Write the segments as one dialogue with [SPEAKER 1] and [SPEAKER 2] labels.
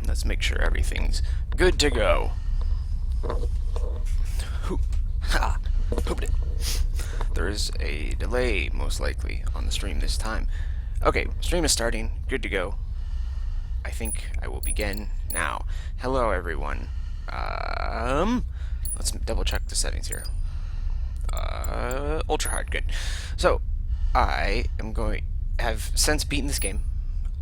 [SPEAKER 1] Let's make sure everything's good to go. There's a delay, most likely, on the stream this time. Okay, stream is starting. Good to go. I think I will begin now. Hello, everyone. Let's double check the settings here. Ultra hard, good. So, I have since beaten this game.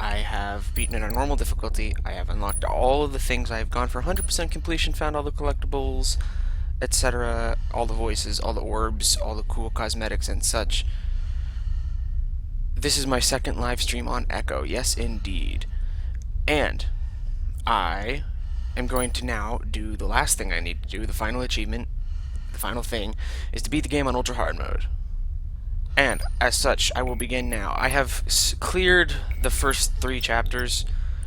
[SPEAKER 1] I have beaten it on normal difficulty. I have unlocked all of the things. I have gone for 100% completion, found all the collectibles, etc., all the voices, all the orbs, all the cool cosmetics and such. This is my second live stream on Echo. Yes, indeed. And I am going to now do the last thing I need to do, the final achievement. The final thing is to beat the game on Ultra Hard mode. And, as such, I will begin now. I have cleared the first 3 chapters,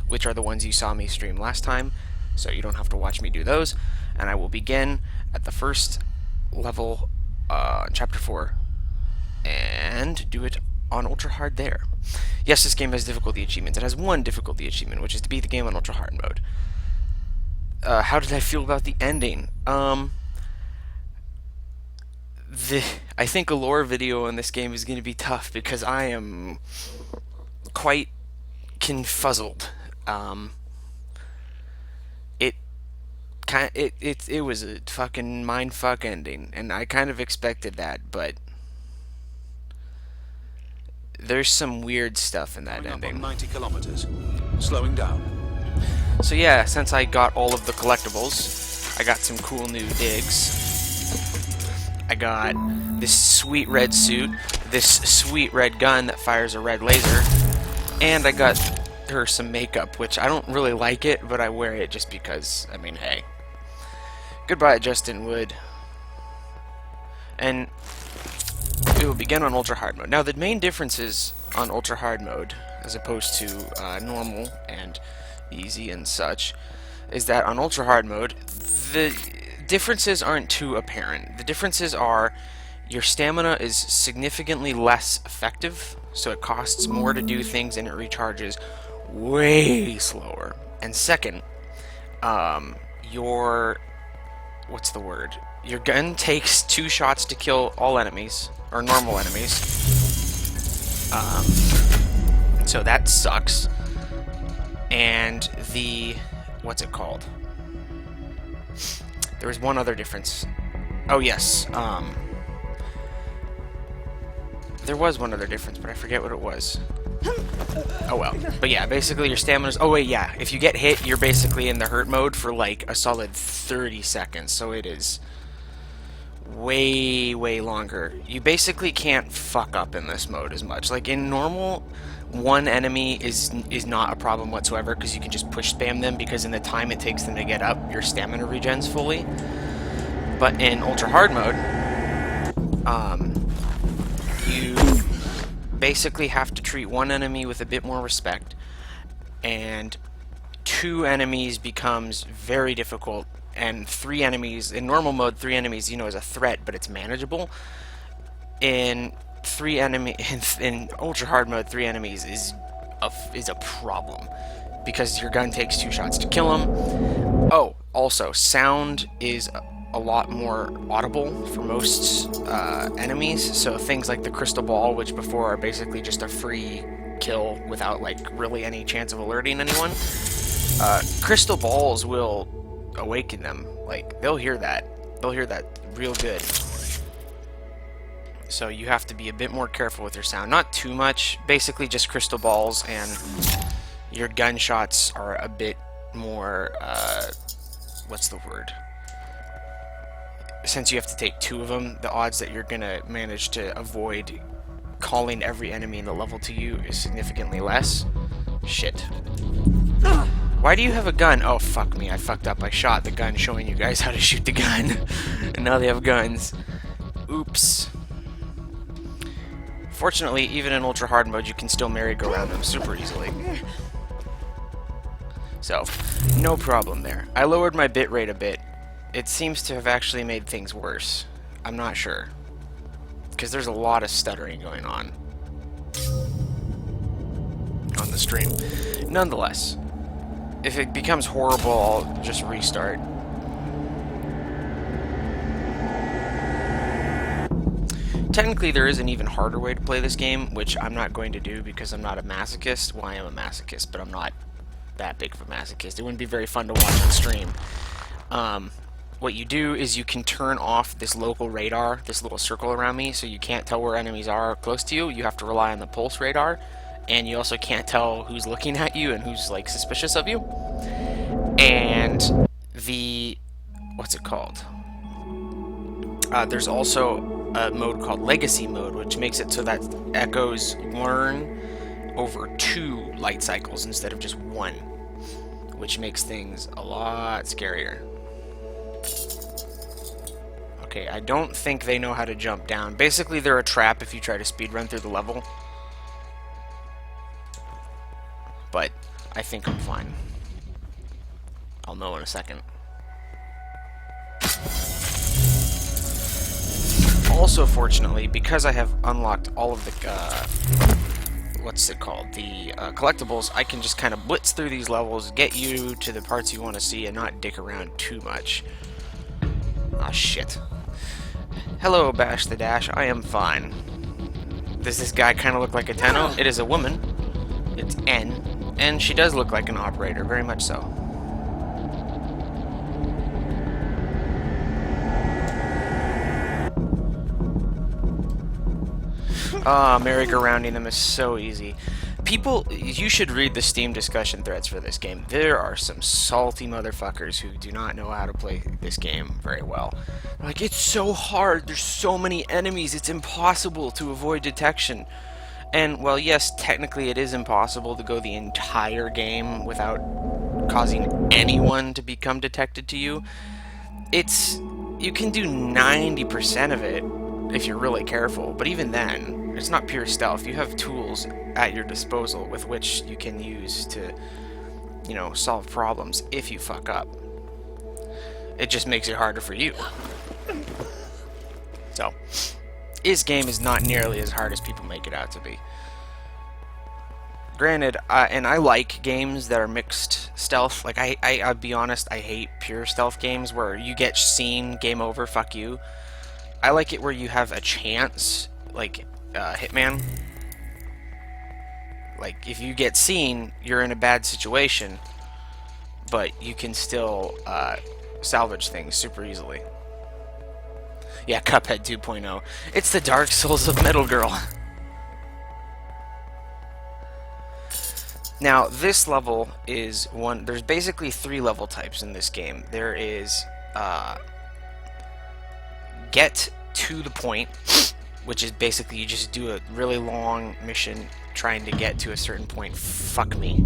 [SPEAKER 1] which are the ones you saw me stream last time, so you don't have to watch me do those. And I will begin at the first level, Chapter 4, and do it on Ultra Hard there. Yes, this game has difficulty achievements. It has one difficulty achievement, which is to beat the game on Ultra Hard mode. How did I feel about the ending? I think a lore video in this game is going to be tough because I am quite confuzzled. It was a fucking mindfuck ending, and I kind of expected that, but there's some weird stuff in that ending.
[SPEAKER 2] 90 kilometers. Slowing down.
[SPEAKER 1] So yeah, since I got all of the collectibles, I got some cool new digs. I got this sweet red suit, this sweet red gun that fires a red laser, and I got her some makeup, which I don't really like it, but I wear it just because, I mean, hey. Goodbye, Justin Wood. And we will begin on Ultra Hard mode. Now, the main differences on Ultra Hard mode, as opposed to normal and easy and such, is that on Ultra Hard mode, the differences aren't too apparent. The differences are your stamina is significantly less effective, so it costs more to do things and it recharges way slower. And second, your gun takes 2 shots to kill all enemies, or normal enemies. So that sucks. And what's it called? There was one other difference. Oh yes, there was one other difference, but I forget what it was. Oh well. But yeah, basically your stamina's... Oh wait, yeah. If you get hit, you're basically in the hurt mode for like a solid 30 seconds. So it is way, way longer. You basically can't fuck up in this mode as much. Like in normal, one enemy is not a problem whatsoever because you can just push spam them because in the time it takes them to get up, your stamina regens fully. But in Ultra Hard mode, you basically have to treat one enemy with a bit more respect, and 2 enemies becomes very difficult, and 3 enemies, in normal mode, 3 enemies, you know, is a threat, but it's manageable. In Ultra Hard mode, 3 enemies is a problem, because your gun takes 2 shots to kill them. Oh, also, sound is a lot more audible for most enemies, so things like the crystal ball, which before are basically just a free kill without like really any chance of alerting anyone, crystal balls will awaken them. Like, they'll hear that real good. So you have to be a bit more careful with your sound. Not too much, basically just crystal balls, and your gunshots are a bit more, what's the word? Since you have to take 2 of them, the odds that you're gonna manage to avoid calling every enemy in the level to you is significantly less. Shit. Why do you have a gun? Oh, fuck me, I fucked up. I shot the gun showing you guys how to shoot the gun. And now they have guns. Oops. Fortunately, even in Ultra Hard mode, you can still merry-go-round them super easily. So, no problem there. I lowered my bitrate a bit. It seems to have actually made things worse. I'm not sure. Because there's a lot of stuttering going on the stream. Nonetheless, if it becomes horrible, I'll just restart. Technically, there is an even harder way to play this game, which I'm not going to do because I'm not a masochist. Well, I am a masochist, but I'm not that big of a masochist. It wouldn't be very fun to watch on stream. What you do is you can turn off this local radar, this little circle around me, so you can't tell where enemies are close to you. You have to rely on the pulse radar, and you also can't tell who's looking at you and who's, like, suspicious of you. And the... what's it called? There's also a mode called Legacy Mode, which makes it so that echoes learn over 2 light cycles instead of just 1, which makes things a lot scarier. Okay, I don't think they know how to jump down. Basically, they're a trap if you try to speedrun through the level. But I think I'm fine. I'll know in a second. Also, fortunately, because I have unlocked all of the, what's it called, the collectibles, I can just kind of blitz through these levels, get you to the parts you want to see, and not dick around too much. Ah, shit. Hello, Bash the Dash, I am fine. Does this guy kind of look like a Tenno? It is a woman. It's N, and she does look like an operator, very much so. Merry-go-rounding them is so easy. People, you should read the Steam discussion threads for this game. There are some salty motherfuckers who do not know how to play this game very well. Like, it's so hard, there's so many enemies, it's impossible to avoid detection. And, well, yes, technically it is impossible to go the entire game without causing anyone to become detected to you. You can do 90% of it if you're really careful, but even then, it's not pure stealth. You have tools at your disposal with which you can use to, you know, solve problems if you fuck up. It just makes it harder for you. So, this game is not nearly as hard as people make it out to be. Granted, and I like games that are mixed stealth. Like, I'll be honest, I hate pure stealth games where you get seen, game over, fuck you. I like it where you have a chance, like Hitman. Like, if you get seen, you're in a bad situation, but you can still salvage things super easily. Yeah, Cuphead 2.0. It's the Dark Souls of Metal Girl. Now, this level is one... There's basically 3 level types in this game. There is... get to the point, which is basically you just do a really long mission trying to get to a certain point. Fuck me.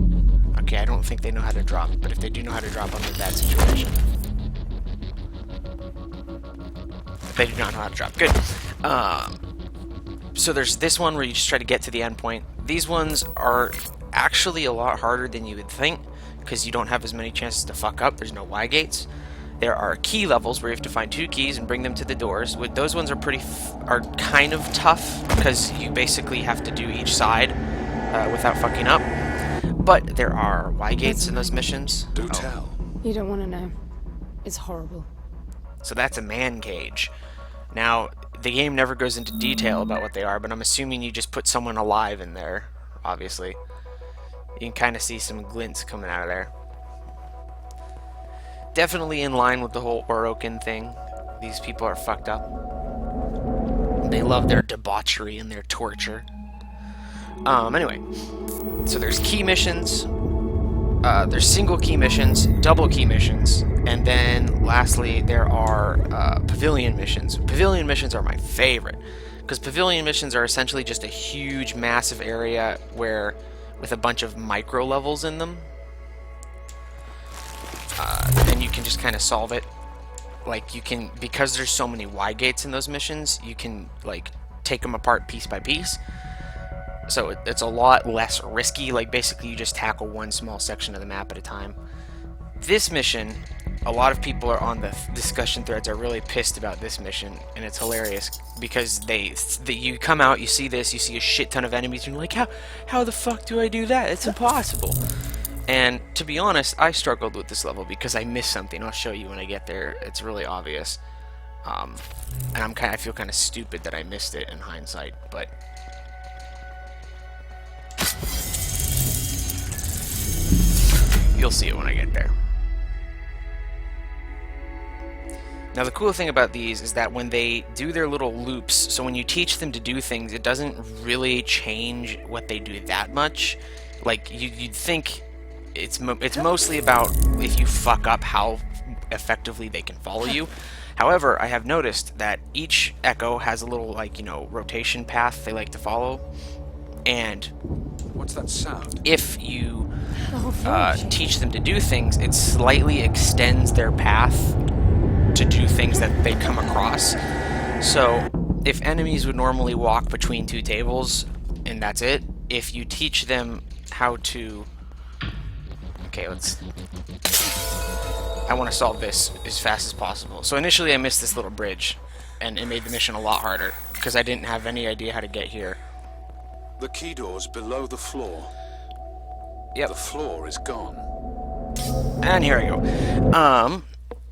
[SPEAKER 1] Okay, I don't think they know how to drop, but if they do know how to drop, I'm in a bad situation. They do not know how to drop. Good. So there's this one where you just try to get to the end point. These ones are actually a lot harder than you would think, because you don't have as many chances to fuck up. There's no Y gates. There are key levels where you have to find 2 keys and bring them to the doors. Those ones are kind of tough because you basically have to do each side without fucking up. But there are Y gates in those missions.
[SPEAKER 2] Do tell.
[SPEAKER 3] You don't want to know. It's horrible.
[SPEAKER 1] So that's a man cage. Now, the game never goes into detail about what they are, but I'm assuming you just put someone alive in there, obviously. You can kind of see some glints coming out of there. Definitely in line with the whole Orokin thing. These people are fucked up. They love their debauchery and their torture. Anyway, so there's key missions, there's single key missions, double key missions, and then lastly there are pavilion missions. Pavilion missions are my favorite, because pavilion missions are essentially just a huge, massive area where, with a bunch of micro levels in them. And you can just kind of solve it. Like, you can, because there's so many Y gates in those missions, you can, like, take them apart piece by piece. So it's a lot less risky. Like, basically you just tackle one small section of the map at a time. this mission, a lot of people are on the discussion threads are really pissed about this mission, and it's hilarious because you come out, you see this, you see a shit ton of enemies, and you're like, how the fuck do I do that? It's impossible. And to be honest, I struggled with this level because I missed something. I'll show you when I get there. It's really obvious. And I feel kind of stupid that I missed it in hindsight, but you'll see it when I get there. Now the cool thing about these is that when they do their little loops, so when you teach them to do things, it doesn't really change what they do that much. Like you'd think it's mostly about if you fuck up how effectively they can follow you. However, I have noticed that each echo has a little, like, you know, rotation path they like to follow, and
[SPEAKER 2] What's that sound?
[SPEAKER 1] if you
[SPEAKER 3] The whole village.
[SPEAKER 1] teach them to do things, it slightly extends their path to do things that they come across. So if enemies would normally walk between two tables and that's it, if you teach them how to... Okay, I want to solve this as fast as possible. So initially I missed this little bridge, and it made the mission a lot harder because I didn't have any idea how to get here.
[SPEAKER 2] The key door's below the floor.
[SPEAKER 1] Yep.
[SPEAKER 2] The floor is gone.
[SPEAKER 1] And here I go.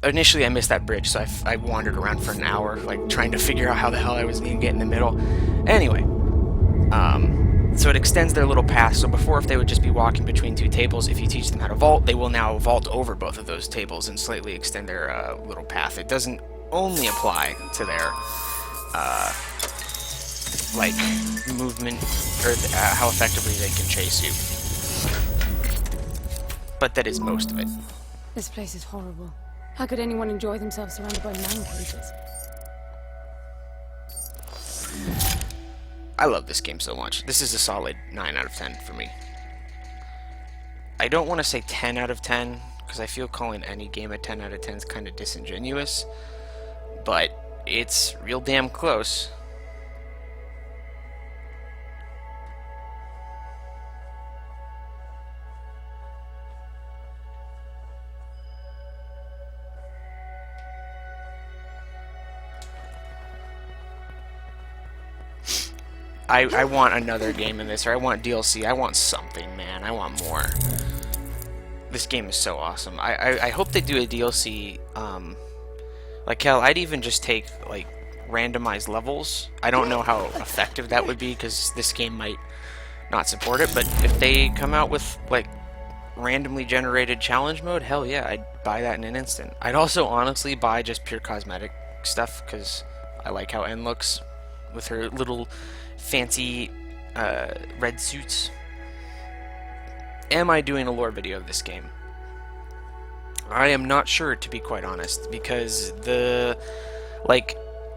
[SPEAKER 1] Initially I missed that bridge, so I wandered around for an hour, like, trying to figure out how the hell I was going to get in the middle. Anyway, so it extends their little path, so before if they would just be walking between two tables, if you teach them how to vault, they will now vault over both of those tables and slightly extend their little path. It doesn't only apply to their, like, movement, or how effectively they can chase you. But that is most of it.
[SPEAKER 3] This place is horrible. How could anyone enjoy themselves surrounded by man cages?
[SPEAKER 1] I love this game so much. This is a solid 9 out of 10 for me. I don't want to say 10 out of 10, because I feel calling any game a 10 out of 10 is kind of disingenuous, but it's real damn close. I want another game in this, or I want DLC. I want something, man. I want more. This game is so awesome. I hope they do a DLC. Like, hell, I'd even just take, like, randomized levels. I don't know how effective that would be, because this game might not support it, but if they come out with, like, randomly generated challenge mode, hell yeah, I'd buy that in an instant. I'd also honestly buy just pure cosmetic stuff, because I like how N looks with her little fancy red suits. Am I doing a lore video of this game? I am not sure, to be quite honest, because I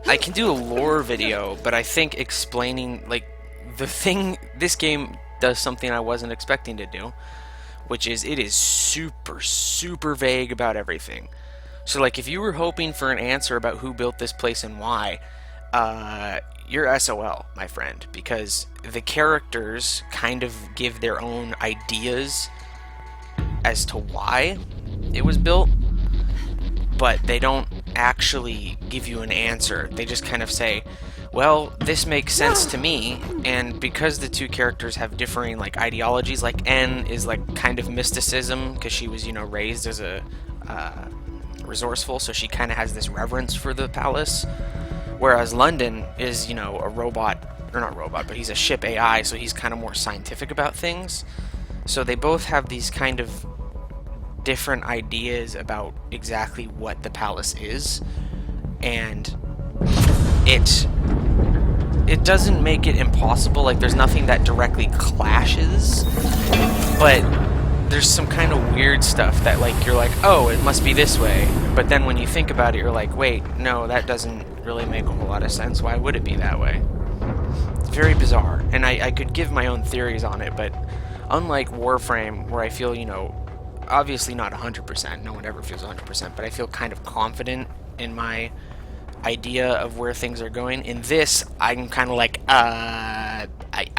[SPEAKER 1] can do a lore video, but I think explaining, like, this game does something I wasn't expecting to do, which is it is super, super vague about everything. So, like, if you were hoping for an answer about who built this place and why, you're SOL, my friend, because the characters kind of give their own ideas as to why it was built, but they don't actually give you an answer. They just kind of say, well, this makes sense to me, and because the two characters have differing, like, ideologies, like, N is, like, kind of mysticism, because she was, you know, raised as a resourceful, so she kind of has this reverence for the palace, whereas London is, you know, a robot, or not robot, but he's a ship AI, so he's kind of more scientific about things. So they both have these kind of different ideas about exactly what the palace is, and it doesn't make it impossible. Like, there's nothing that directly clashes, but there's some kind of weird stuff that, like, you're like, oh, it must be this way, but then when you think about it, you're like, wait, no, that doesn't really make a whole lot of sense. Why would it be that way? It's very bizarre, and I could give my own theories on it, but unlike Warframe, where I feel, you know, obviously not 100%, no one ever feels 100%, but I feel kind of confident in my idea of where things are going. In this, I'm kind of like, I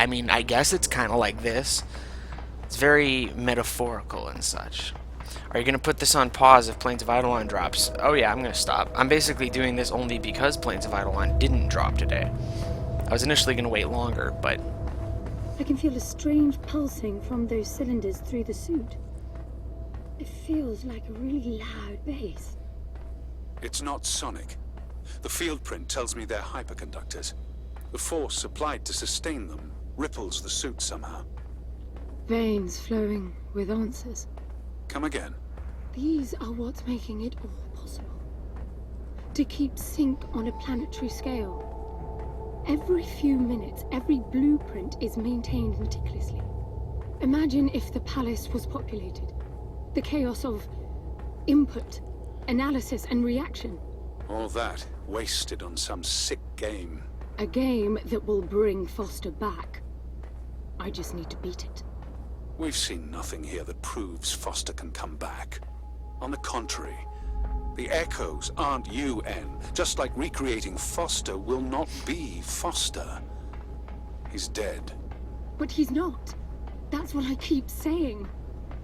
[SPEAKER 1] mean, I guess it's kind of like this. It's very metaphorical and such. Are you going to put this on pause if Plains of Eidolon drops? Oh yeah, I'm going to stop. I'm basically doing this only because Plains of Eidolon didn't drop today. I was initially going to wait longer, but...
[SPEAKER 3] I can feel a strange pulsing from those cylinders through the suit. It feels like a really loud bass.
[SPEAKER 2] It's not sonic. The field print tells me they're hyperconductors. The force supplied to sustain them ripples the suit somehow.
[SPEAKER 3] Veins flowing with answers.
[SPEAKER 2] Come again.
[SPEAKER 3] These are what's making it all possible. To keep sync on a planetary scale. Every few minutes, every blueprint is maintained meticulously. Imagine if the palace was populated. The chaos of input, analysis, and reaction.
[SPEAKER 2] All that wasted on some sick game.
[SPEAKER 3] A game that will bring Foster back. I just need to beat it.
[SPEAKER 2] We've seen nothing here that proves Foster can come back. On the contrary, the Echoes aren't UN, just like recreating Foster will not be Foster. He's dead.
[SPEAKER 3] But he's not. That's what I keep saying.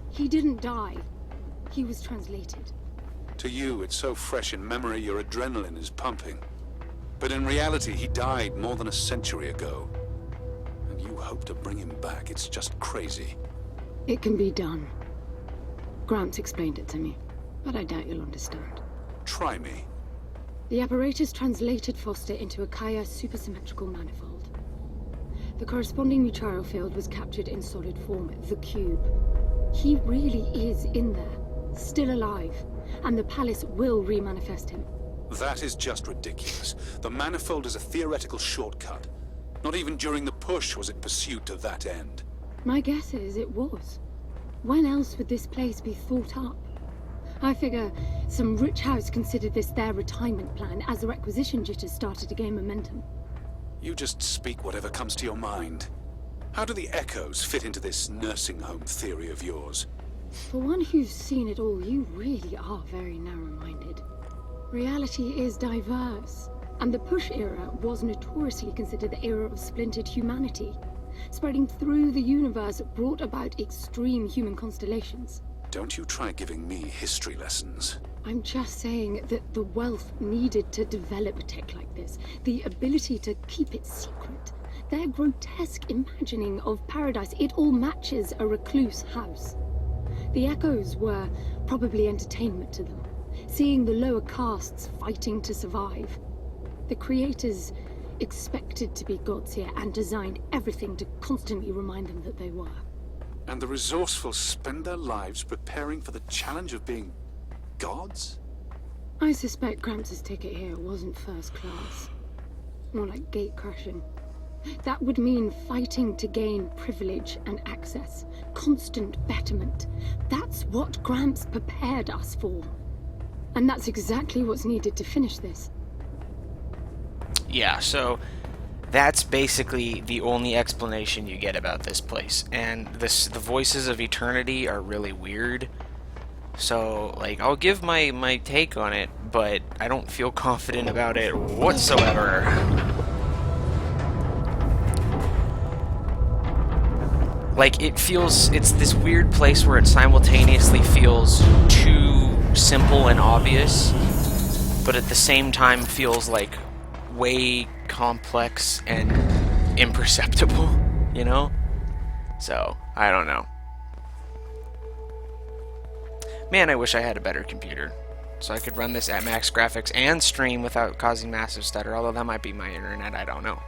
[SPEAKER 3] He didn't die. He was translated.
[SPEAKER 2] To you, it's so fresh in memory your adrenaline is pumping. But in reality, he died more than a century ago. And you hope to bring him back. It's just crazy.
[SPEAKER 3] It can be done. Gramps explained it to me, but I doubt you'll understand.
[SPEAKER 2] Try me.
[SPEAKER 3] The apparatus translated Foster into a Kaya supersymmetrical manifold. The corresponding material field was captured in solid form, the cube. He really is in there, still alive, and the palace will remanifest him.
[SPEAKER 2] That is just ridiculous. The manifold is a theoretical shortcut. Not even during the push was it pursued to that end.
[SPEAKER 3] My guess is it was. When else would this place be thought up? I figure some rich house considered this their retirement plan as the requisition jitters started to gain momentum.
[SPEAKER 2] You just speak whatever comes to your mind. How do the Echoes fit into this nursing home theory of yours?
[SPEAKER 3] For one who's seen it all, you really are very narrow-minded. Reality is diverse, and the Push era was notoriously considered the era of splintered humanity. Spreading through the universe brought about extreme human constellations.
[SPEAKER 2] Don't you try giving me history lessons.
[SPEAKER 3] I'm just saying that the wealth needed to develop tech like this, the ability to keep it secret, their grotesque imagining of paradise, it all matches a recluse house. The Echoes were probably entertainment to them, seeing the lower castes fighting to survive. The creators expected to be gods here and designed everything to constantly remind them that they were.
[SPEAKER 2] And the resourceful spend their lives preparing for the challenge of being gods?
[SPEAKER 3] I suspect Gramps' ticket here wasn't first class. More like gate crashing. That would mean fighting to gain privilege and access. Constant betterment. That's what Gramps prepared us for. And that's exactly what's needed to finish this.
[SPEAKER 1] Yeah, so that's basically the only explanation you get about this place. And the voices of eternity are really weird. So, like, I'll give my take on it, but I don't feel confident about it whatsoever. Like, it's this weird place where it simultaneously feels too simple and obvious, but at the same time feels like way complex and imperceptible, you know? So, I don't know. Man, I wish I had a better computer, so I could run this at max graphics and stream without causing massive stutter, although that might be my internet, I don't know.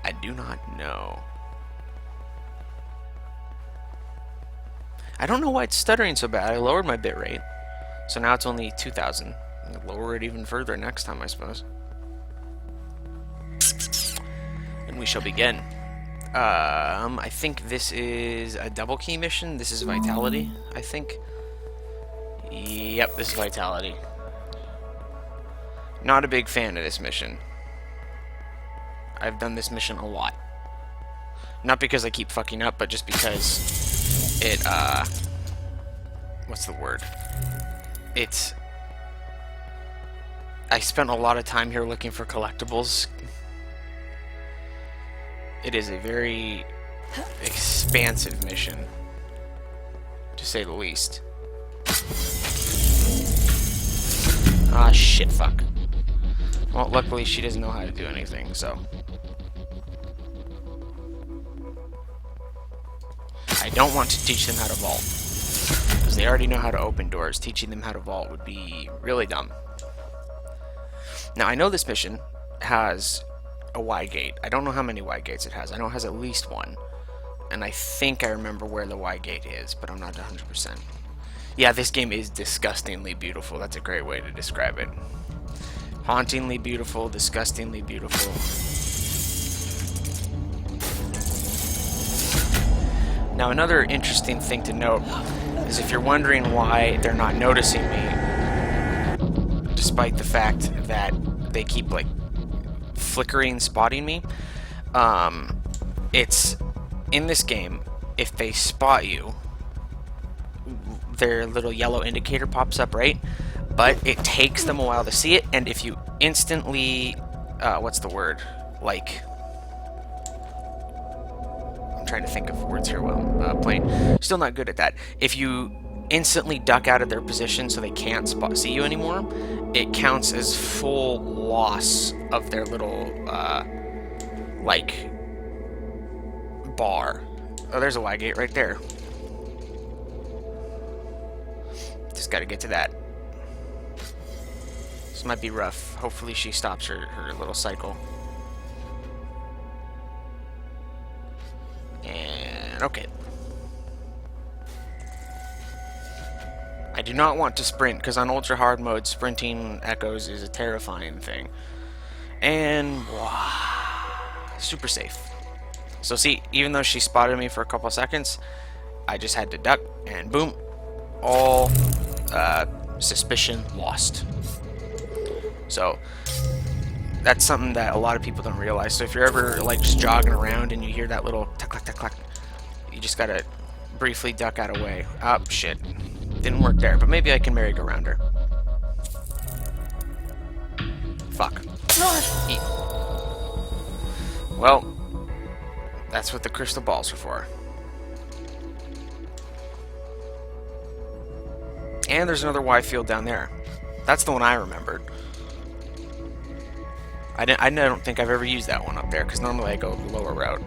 [SPEAKER 1] I do not know. I don't know why it's stuttering so bad. I lowered my bitrate, so now it's only 2,000. I'll lower it even further next time, I suppose. And we shall begin. I think this is a double key mission. This is Vitality, I think. Yep, this is Vitality. Not a big fan of this mission. I've done this mission a lot. Not because I keep fucking up, but just because it, what's the word? I spent a lot of time here looking for collectibles. It is a very expansive mission, to say the least. Ah, shit, fuck. Well, luckily she doesn't know how to do anything, so... I don't want to teach them how to vault. Because they already know how to open doors. Teaching them how to vault would be really dumb. Now, I know this mission has a Y gate. I don't know how many Y gates it has. I know it has at least one. And I think I remember where the Y gate is, but I'm not 100%. Yeah, this game is disgustingly beautiful. That's a great way to describe it. Hauntingly beautiful, disgustingly beautiful. Now, another interesting thing to note is if you're wondering why they're not noticing me, despite the fact that they keep, like, flickering, spotting me, it's in this game, if they spot you, their little yellow indicator pops up, right? But it takes them a while to see it, and if you instantly, what's the word? Like, I'm trying to think of words here while I'm playing. Still not good at that. If you instantly duck out of their position so they can't see you anymore, it counts as full loss of their little, like, bar. Oh, there's a Y gate right there. Just gotta get to that. This might be rough. Hopefully she stops her little cycle. And okay. I do not want to sprint, because on ultra hard mode, sprinting echoes is a terrifying thing. And wow, super safe. So see, even though she spotted me for a couple seconds, I just had to duck, and boom, all suspicion lost. So that's something that a lot of people don't realize. So if you're ever like just jogging around and you hear that little tuck tuck tuck tuck, you just gotta briefly duck out of way. Oh shit, didn't work there, but maybe I can merry-go-round her. Fuck. Eat. Well, that's what the crystal balls are for. And there's another Y field down there. That's the one I remembered. I don't think I've ever used that one up there, because normally I go the lower route.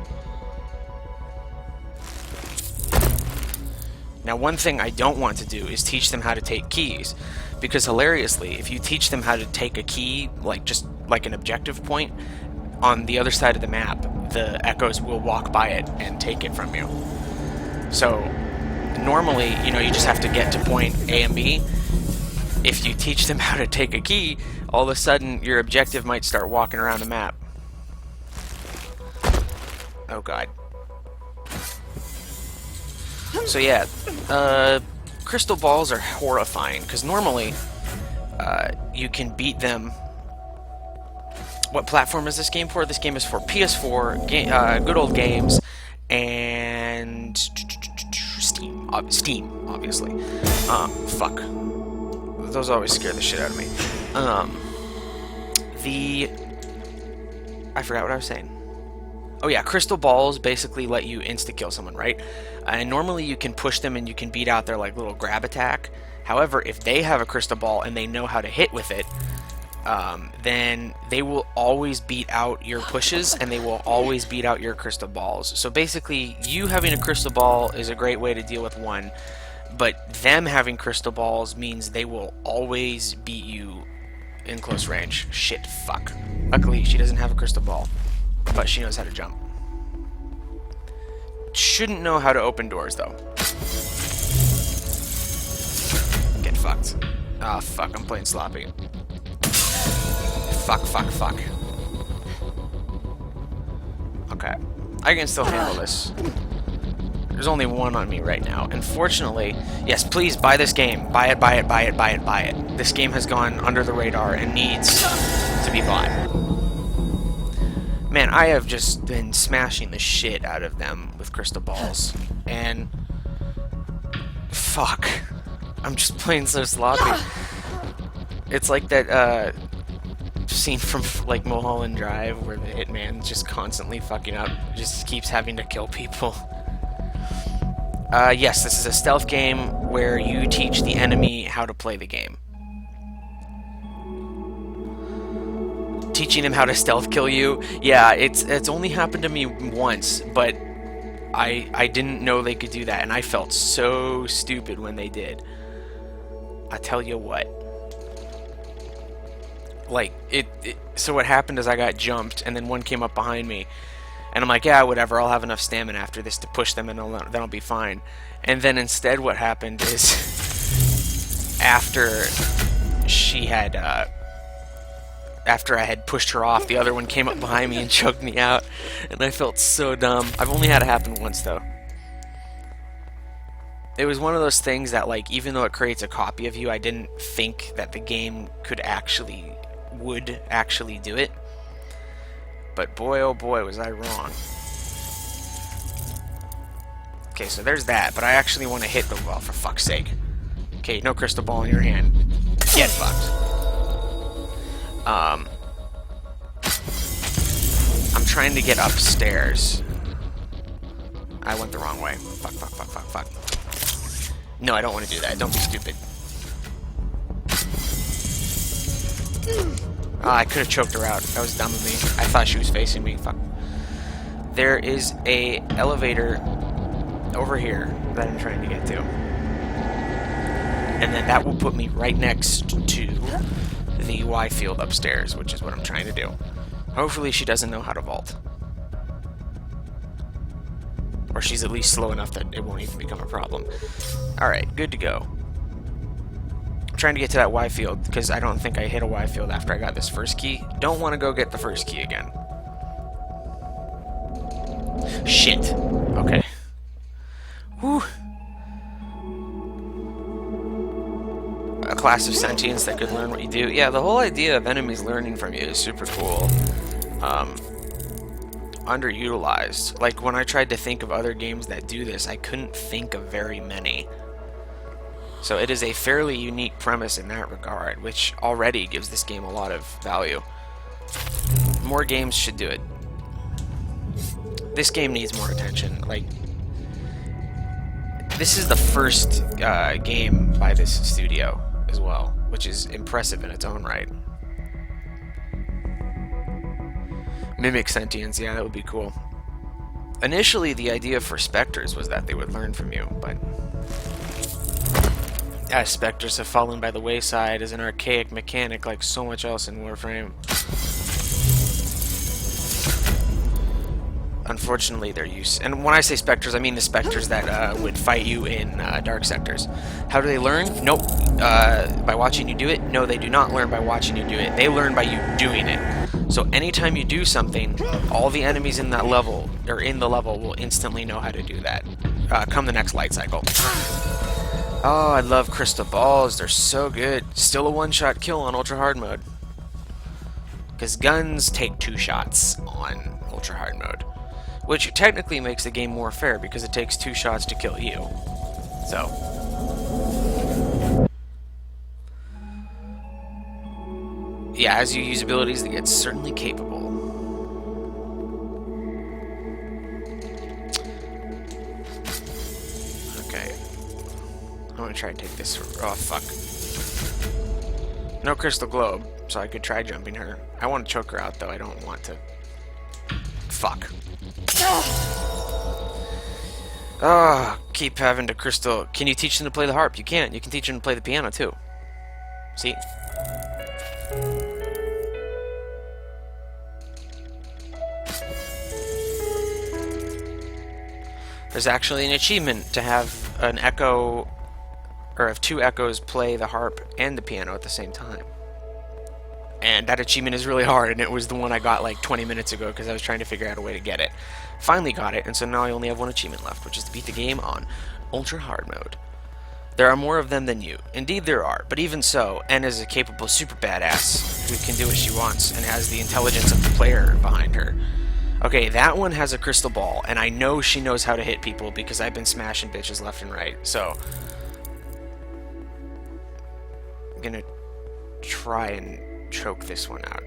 [SPEAKER 1] Now, one thing I don't want to do is teach them how to take keys, because hilariously, if you teach them how to take a key, like just like an objective point, on the other side of the map, the echoes will walk by it and take it from you. So normally, you know, you just have to get to point A and B. If you teach them how to take a key, all of a sudden your objective might start walking around the map. Oh god. So yeah, crystal balls are horrifying, because normally you can beat them. What platform is this game for? This game is for PS4, good old games, and Steam, obviously. Fuck. Those always scare the shit out of me. I forgot what I was saying. Oh yeah, crystal balls basically let you insta-kill someone, right? And normally you can push them and you can beat out their like little grab attack. However, if they have a crystal ball and they know how to hit with it, then they will always beat out your pushes and they will always beat out your crystal balls. So basically, you having a crystal ball is a great way to deal with one, but them having crystal balls means they will always beat you in close range. Shit, fuck. Luckily, she doesn't have a crystal ball, but she knows how to jump. Shouldn't know how to open doors, though. Get fucked. Ah, fuck, I'm playing sloppy. Fuck, fuck, fuck. Okay. I can still handle this. There's only one on me right now. Unfortunately, yes, please buy this game. Buy it, buy it, buy it, buy it, buy it. This game has gone under the radar and needs to be bought. Man, I have just been smashing the shit out of them with crystal balls. And fuck. I'm just playing so sloppy. It's like that scene from like Mulholland Drive where the hitman's just constantly fucking up, just keeps having to kill people. Yes, this is a stealth game where you teach the enemy how to play the game. Teaching him how to stealth kill you. Yeah, it's only happened to me once, but I didn't know they could do that, and I felt so stupid when they did. I tell you what. Like, so what happened is I got jumped, and then one came up behind me, and I'm like, yeah, whatever, I'll have enough stamina after this to push them, and then I'll be fine. And then instead what happened is, after she had, after I had pushed her off, the other one came up behind me and choked me out, and I felt so dumb. I've only had it happen once, though. It was one of those things that, like, even though it creates a copy of you, I didn't think that the game would actually do it. But boy, oh boy, was I wrong. Okay, so there's that, but I actually want to hit the ball, for fuck's sake. Okay, no crystal ball in your hand. Get fucked. I'm trying to get upstairs. I went the wrong way. Fuck, fuck, fuck, fuck, fuck. No, I don't want to do that. Don't be stupid. I could have choked her out. That was dumb of me. I thought she was facing me. Fuck. There is a elevator over here that I'm trying to get to. And then that will put me right next to the Y field upstairs, which is what I'm trying to do. Hopefully she doesn't know how to vault. Or she's at least slow enough that it won't even become a problem. Alright, good to go. I'm trying to get to that Y field, because I don't think I hit a Y field after I got this first key. Don't want to go get the first key again. Shit. Okay. Whew. A class of sentience that could learn what you do. Yeah, the whole idea of enemies learning from you is super cool. Underutilized. Like, when I tried to think of other games that do this, I couldn't think of very many. So it is a fairly unique premise in that regard, which already gives this game a lot of value. More games should do it. This game needs more attention. Like, this is the first game by this studio as well, which is impressive in its own right. Mimic sentience, yeah, that would be cool. Initially, the idea for specters was that they would learn from you, but as specters have fallen by the wayside as an archaic mechanic like so much else in Warframe. Unfortunately, they're used. And when I say specters, I mean the specters that would fight you in dark sectors. How do they learn? Nope. By watching you do it? No, they do not learn by watching you do it. They learn by you doing it. So anytime you do something, all the enemies in that level, or in the level, will instantly know how to do that. Come the next light cycle. Oh, I love crystal balls. They're so good. Still a one-shot kill on ultra hard mode. Because guns take 2 shots on ultra hard mode. Which technically makes the game more fair because it takes 2 shots to kill you. So. Yeah, as you use abilities, they get certainly capable. Okay. I'm gonna try and take this. Oh, fuck. No crystal globe, so I could try jumping her. I want to choke her out, though. I don't want to. Fuck. Oh, keep having to crystal. Can you teach them to play the harp? You can't. You can teach them to play the piano, too. See? There's actually an achievement to have an echo, or have 2 echoes play the harp and the piano at the same time. And that achievement is really hard, and it was the one I got like 20 minutes ago because I was trying to figure out a way to get it. Finally got it, and so now I only have 1 achievement left, which is to beat the game on ultra hard mode. There are more of them than you. Indeed there are, but even so, N is a capable super badass who can do what she wants and has the intelligence of the player behind her. Okay, that one has a crystal ball, and I know she knows how to hit people because I've been smashing bitches left and right, so I'm gonna try and choke this one out.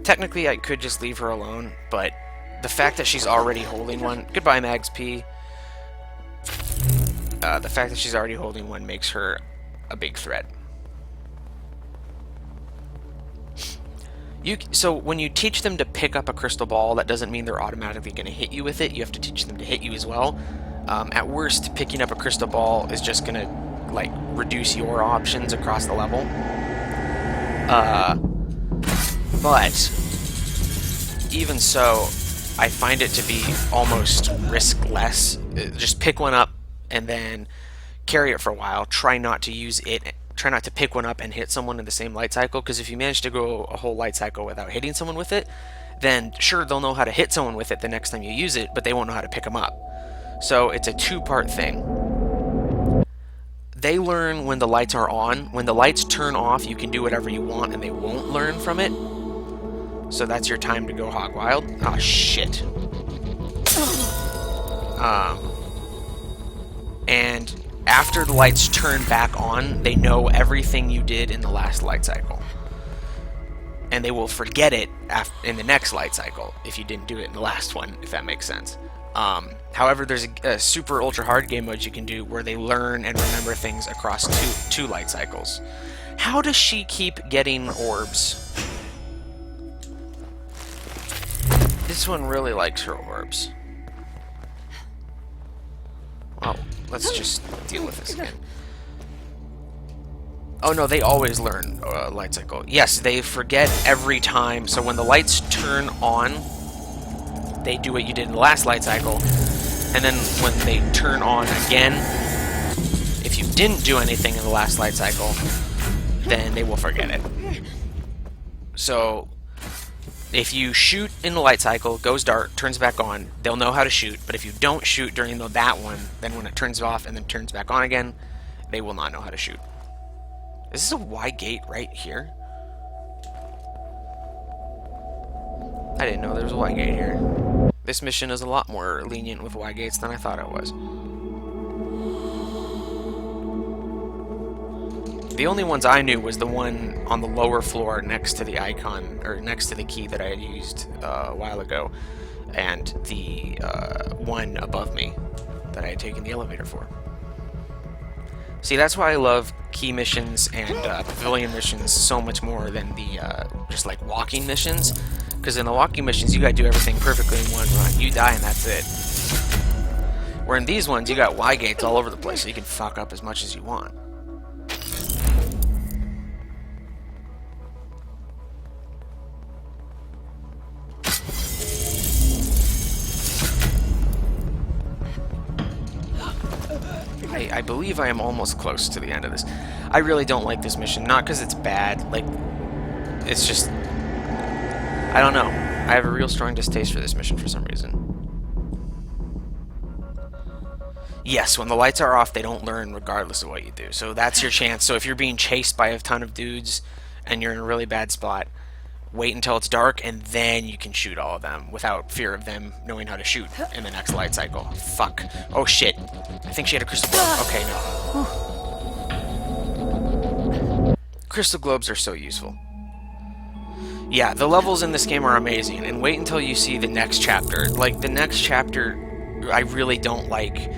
[SPEAKER 1] Technically I could just leave her alone, but the fact that she's already holding one... Goodbye, Mags P. The fact that she's already holding one makes her a big threat. So when you teach them to pick up a crystal ball, that doesn't mean they're automatically going to hit you with it. You have to teach them to hit you as well. At worst, picking up a crystal ball is just going to like reduce your options across the level. But even so, I find it to be almost riskless. Just pick one up and then carry it for a while. Try not to use it. Try not to pick one up and hit someone in the same light cycle, because if you manage to go a whole light cycle without hitting someone with it, then sure, they'll know how to hit someone with it the next time you use it, but they won't know how to pick them up. So it's a two-part thing. They learn when the lights are on. When the lights turn off, you can do whatever you want and they won't learn from it. So that's your time to go hog wild. Ah, shit. And after the lights turn back on, they know everything you did in the last light cycle. And they will forget it in the next light cycle if you didn't do it in the last one, if that makes sense. However, there's a super ultra hard game mode you can do where they learn and remember things across two light cycles. How does she keep getting orbs? This one really likes her orbs. Well, let's just deal with this again. Oh no, they always learn light cycle. Yes, they forget every time. So when the lights turn on, they do what you did in the last light cycle. And then when they turn on again, if you didn't do anything in the last light cycle, then they will forget it. So if you shoot in the light cycle, goes dark, turns back on, they'll know how to shoot. But if you don't shoot during that one, then when it turns off and then turns back on again, they will not know how to shoot. Is this a Y gate right here? I didn't know there was a Y gate here. This mission is a lot more lenient with Y gates than I thought it was. The only ones I knew was the one on the lower floor next to the icon, or next to the key that I had used a while ago, and the one above me that I had taken the elevator for. See, that's why I love key missions and pavilion missions so much more than the just like walking missions. Because in the walking missions, you gotta do everything perfectly in one run. You die and that's it. Where in these ones, you got Y gates all over the place, so you can fuck up as much as you want. I believe I am almost close to the end of this. I really don't like this mission, not because it's bad, like, it's just, I don't know. I have a real strong distaste for this mission for some reason. Yes, when the lights are off, they don't learn regardless of what you do. So that's your chance. So if you're being chased by a ton of dudes and you're in a really bad spot, wait until it's dark and then you can shoot all of them without fear of them knowing how to shoot in the next light cycle. Fuck. Oh shit. I think she had a crystal globe. Okay, no. Crystal globes are so useful. Yeah, the levels in this game are amazing, and wait until you see the next chapter. Like, the next chapter, I really don't like.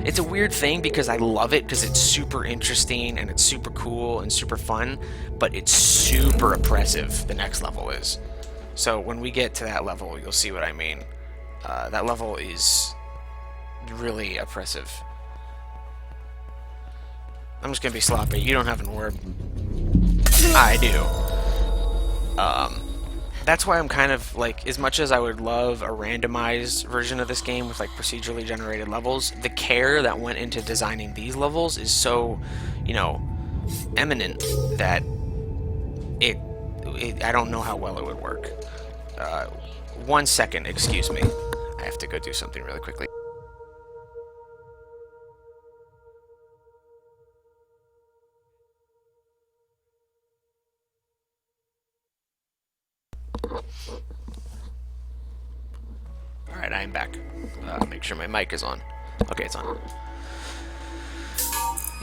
[SPEAKER 1] It's a weird thing because I love it because it's super interesting and it's super cool and super fun, but it's super oppressive, the next level is. So when we get to that level, you'll see what I mean. That level is really oppressive. I'm just gonna be sloppy. You don't have an orb. I do. That's why I'm kind of, like, as much as I would love a randomized version of this game with, like, procedurally generated levels, the care that went into designing these levels is so, you know, eminent that I don't know how well it would work. 1 second, excuse me. I have to go do something really quickly. Alright, I am back. Make sure my mic is on. Okay, it's on.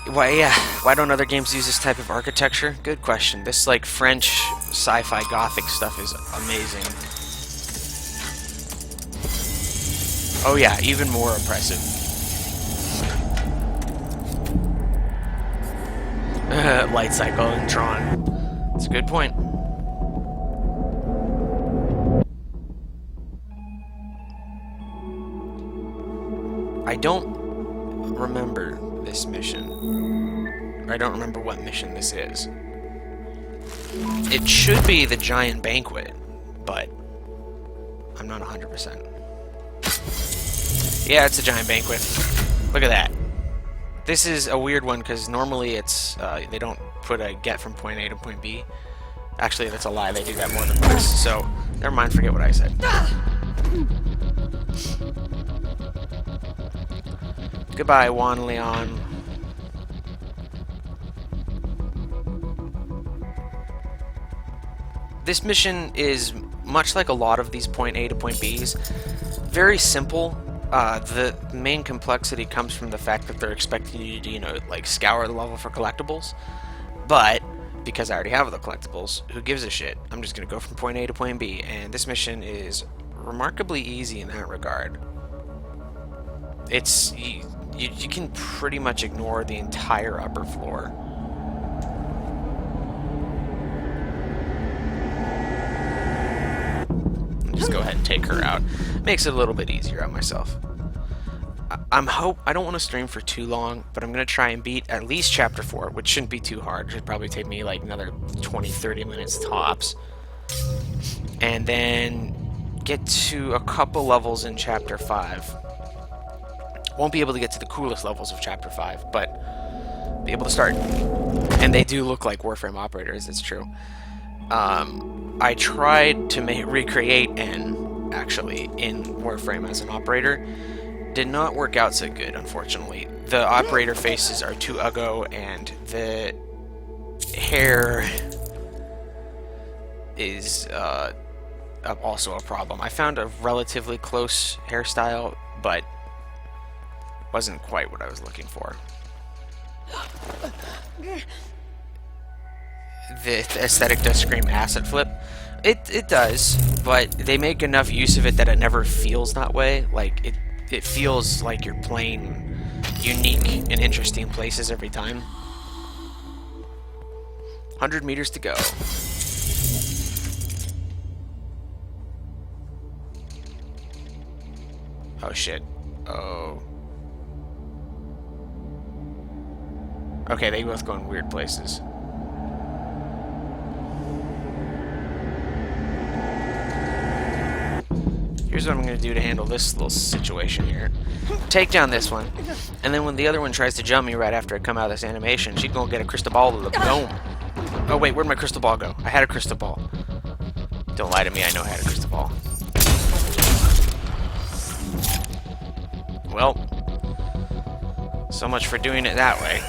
[SPEAKER 1] Why don't other games use this type of architecture? Good question. This, like, French sci-fi gothic stuff is amazing. Oh yeah, even more oppressive. Light cycle and Tron. That's a good point. I don't remember this mission. I don't remember what mission this is. It should be the giant banquet, but I'm not 100%. Yeah, it's a giant banquet. Look at that. This is a weird one because normally it's they don't put a get from point A to point B. Actually, that's a lie. They do that more than once. So never mind. Forget what I said. Goodbye, Juan Leon. This mission is much like a lot of these point A to point Bs. Very simple. The main complexity comes from the fact that they're expecting you to, you know, like scour the level for collectibles. But because I already have the collectibles, who gives a shit? I'm just gonna go from point A to point B, and this mission is remarkably easy in that regard. It's you can pretty much ignore the entire upper floor. Just go ahead and take her out. Makes it a little bit easier on myself. I don't want to stream for too long, but I'm going to try and beat at least Chapter 4, which shouldn't be too hard. It should probably take me like another 20-30 minutes tops. And then get to a couple levels in Chapter 5. Won't be able to get to the coolest levels of Chapter 5, but be able to start. And they do look like Warframe operators, it's true. I tried to recreate N, actually, in Warframe as an operator. Did not work out so good, unfortunately. The operator faces are too uggo, and the hair is also a problem. I found a relatively close hairstyle, but wasn't quite what I was looking for. The aesthetic does scream asset flip. It does, but they make enough use of it that it never feels that way. Like, it feels like you're playing unique and interesting places every time. 100 meters to go. Oh shit. Oh. Okay, they both go in weird places. Here's what I'm going to do to handle this little situation here. Take down this one, and then when the other one tries to jump me right after I come out of this animation, she's going to get a crystal ball to the dome. Oh wait, where'd my crystal ball go? I had a crystal ball. Don't lie to me, I know I had a crystal ball. Well, so much for doing it that way.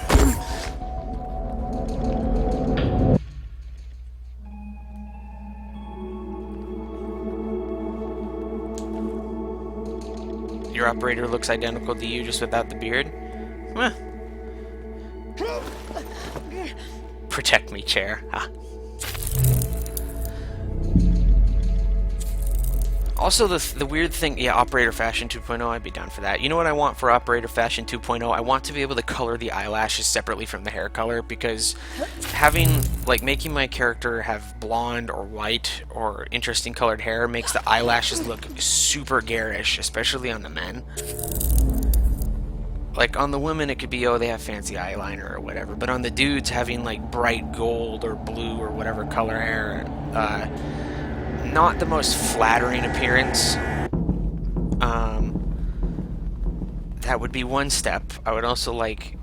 [SPEAKER 1] Your operator looks identical to you, just without the beard. Huh. Protect me, chair. Huh. Also, the weird thing, yeah, Operator Fashion 2.0, I'd be down for that. You know what I want for Operator Fashion 2.0? I want to be able to color the eyelashes separately from the hair color, because having, like, making my character have blonde or white or interesting colored hair makes the eyelashes look super garish, especially on the men. Like, on the women, it could be, oh, they have fancy eyeliner or whatever, but on the dudes, having, like, bright gold or blue or whatever color hair, not the most flattering appearance. That would be one step. I would also like,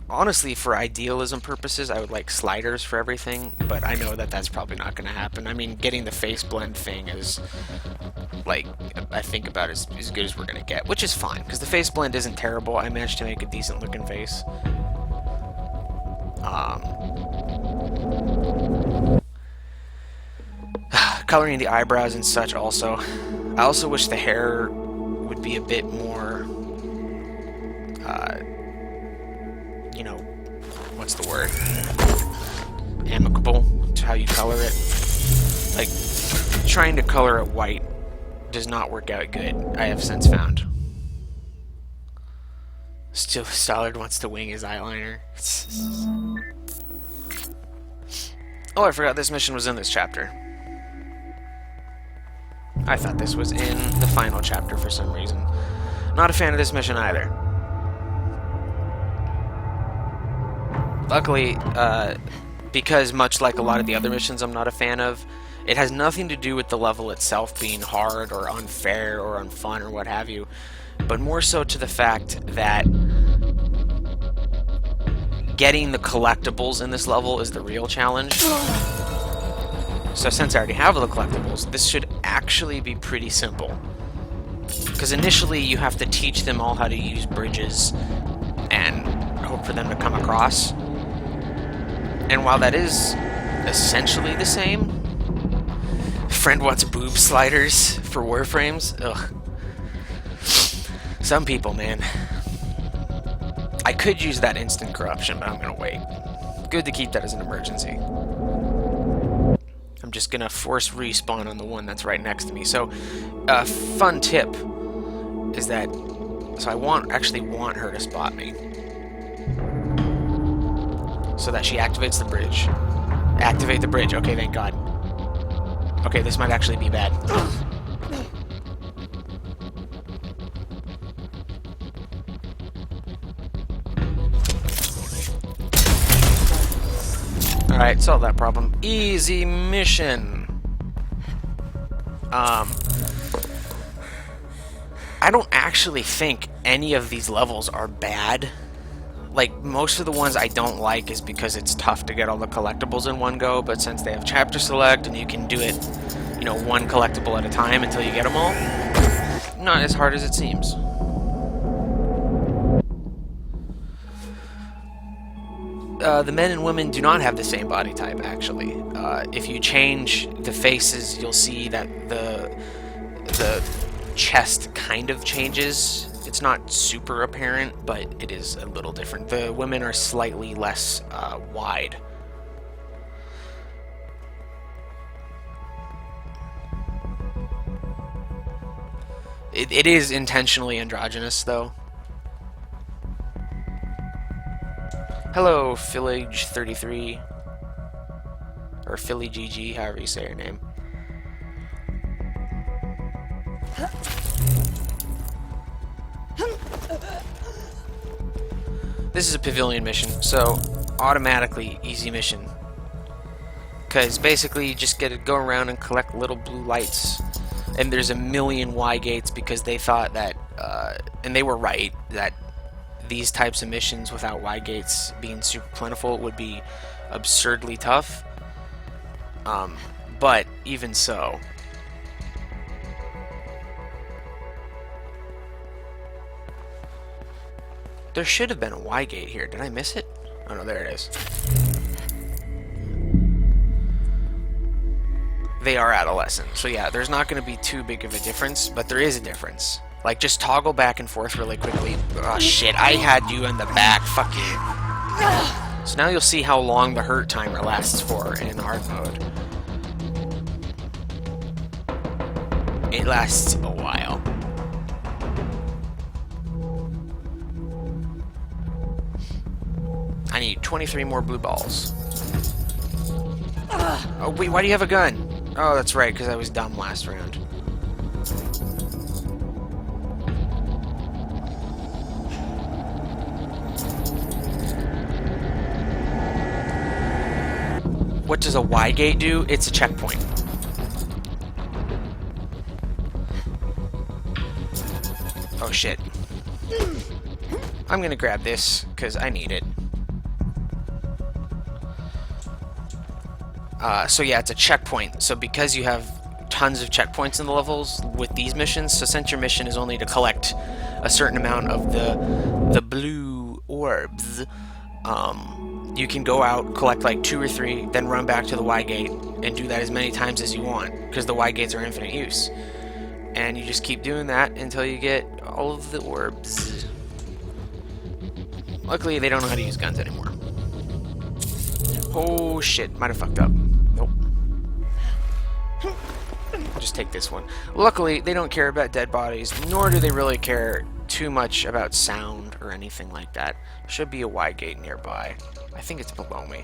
[SPEAKER 1] honestly, for idealism purposes, I would like sliders for everything, but I know that that's probably not going to happen. I mean, getting the face blend thing is, like, I think about as good as we're going to get, which is fine, because the face blend isn't terrible. I managed to make a decent looking face. Coloring the eyebrows and such also. I also wish the hair would be a bit more, you know, what's the word? Amicable to how you color it. Like, trying to color it white does not work out good, I have since found. Still, Stollard wants to wing his eyeliner. Oh, I forgot this mission was in this chapter. I thought this was in the final chapter for some reason. Not a fan of this mission either. Luckily, because much like a lot of the other missions I'm not a fan of, it has nothing to do with the level itself being hard or unfair or unfun or what have you, but more so to the fact that getting the collectibles in this level is the real challenge. So since I already have the collectibles, this should actually be pretty simple. Because initially you have to teach them all how to use bridges and hope for them to come across. And while that is essentially the same, friend wants boob sliders for Warframes? Ugh. Some people, man. I could use that instant corruption, but I'm gonna wait. Good to keep that as an emergency. I'm just gonna force respawn on the one that's right next to me. So, a fun tip is that, so I actually want her to spot me, so that she activates the bridge. Activate the bridge. Okay, thank God. Okay, this might actually be bad. Alright, solve that problem. Easy mission. I don't actually think any of these levels are bad. Like, most of the ones I don't like is because it's tough to get all the collectibles in one go, but since they have chapter select and you can do it, you know, one collectible at a time until you get them all, not as hard as it seems. The men and women do not have the same body type, actually. If you change the faces, you'll see that the chest kind of changes. It's not super apparent, but it is a little different. The women are slightly less wide. It is intentionally androgynous, though. Hello, Philage33. Or Philly GG, however you say your name. This is a pavilion mission, so automatically easy mission. Because basically you just get to go around and collect little blue lights. And there's a million Y gates because they thought that, and they were right, that these types of missions without Y gates being super plentiful would be absurdly tough. But even so, there should have been a Y gate here. Did I miss it? Oh no, there it is. They are adolescent, so yeah, there's not going to be too big of a difference, but there is a difference. Like, just toggle back and forth really quickly. Oh shit, I had you in the back. Fuck you. So now you'll see how long the hurt timer lasts for in hard mode. It lasts a while. I need 23 more blue balls. Oh wait, why do you have a gun? Oh, that's right, because I was dumb last round. What does a Y gate do? It's a checkpoint. Oh shit. I'm gonna grab this, because I need it. So yeah, it's a checkpoint. So because you have tons of checkpoints in the levels with these missions, so since your mission is only to collect a certain amount of the blue orbs, you can go out, collect like 2 or 3, then run back to the Y gate and do that as many times as you want, because the Y gates are infinite use. And you just keep doing that until you get all of the orbs. Luckily, they don't know how to use guns anymore. Oh shit, might have fucked up. Nope. I'll just take this one. Luckily, they don't care about dead bodies, nor do they really care too much about sound or anything like that. There should be a Y gate nearby. I think it's below me.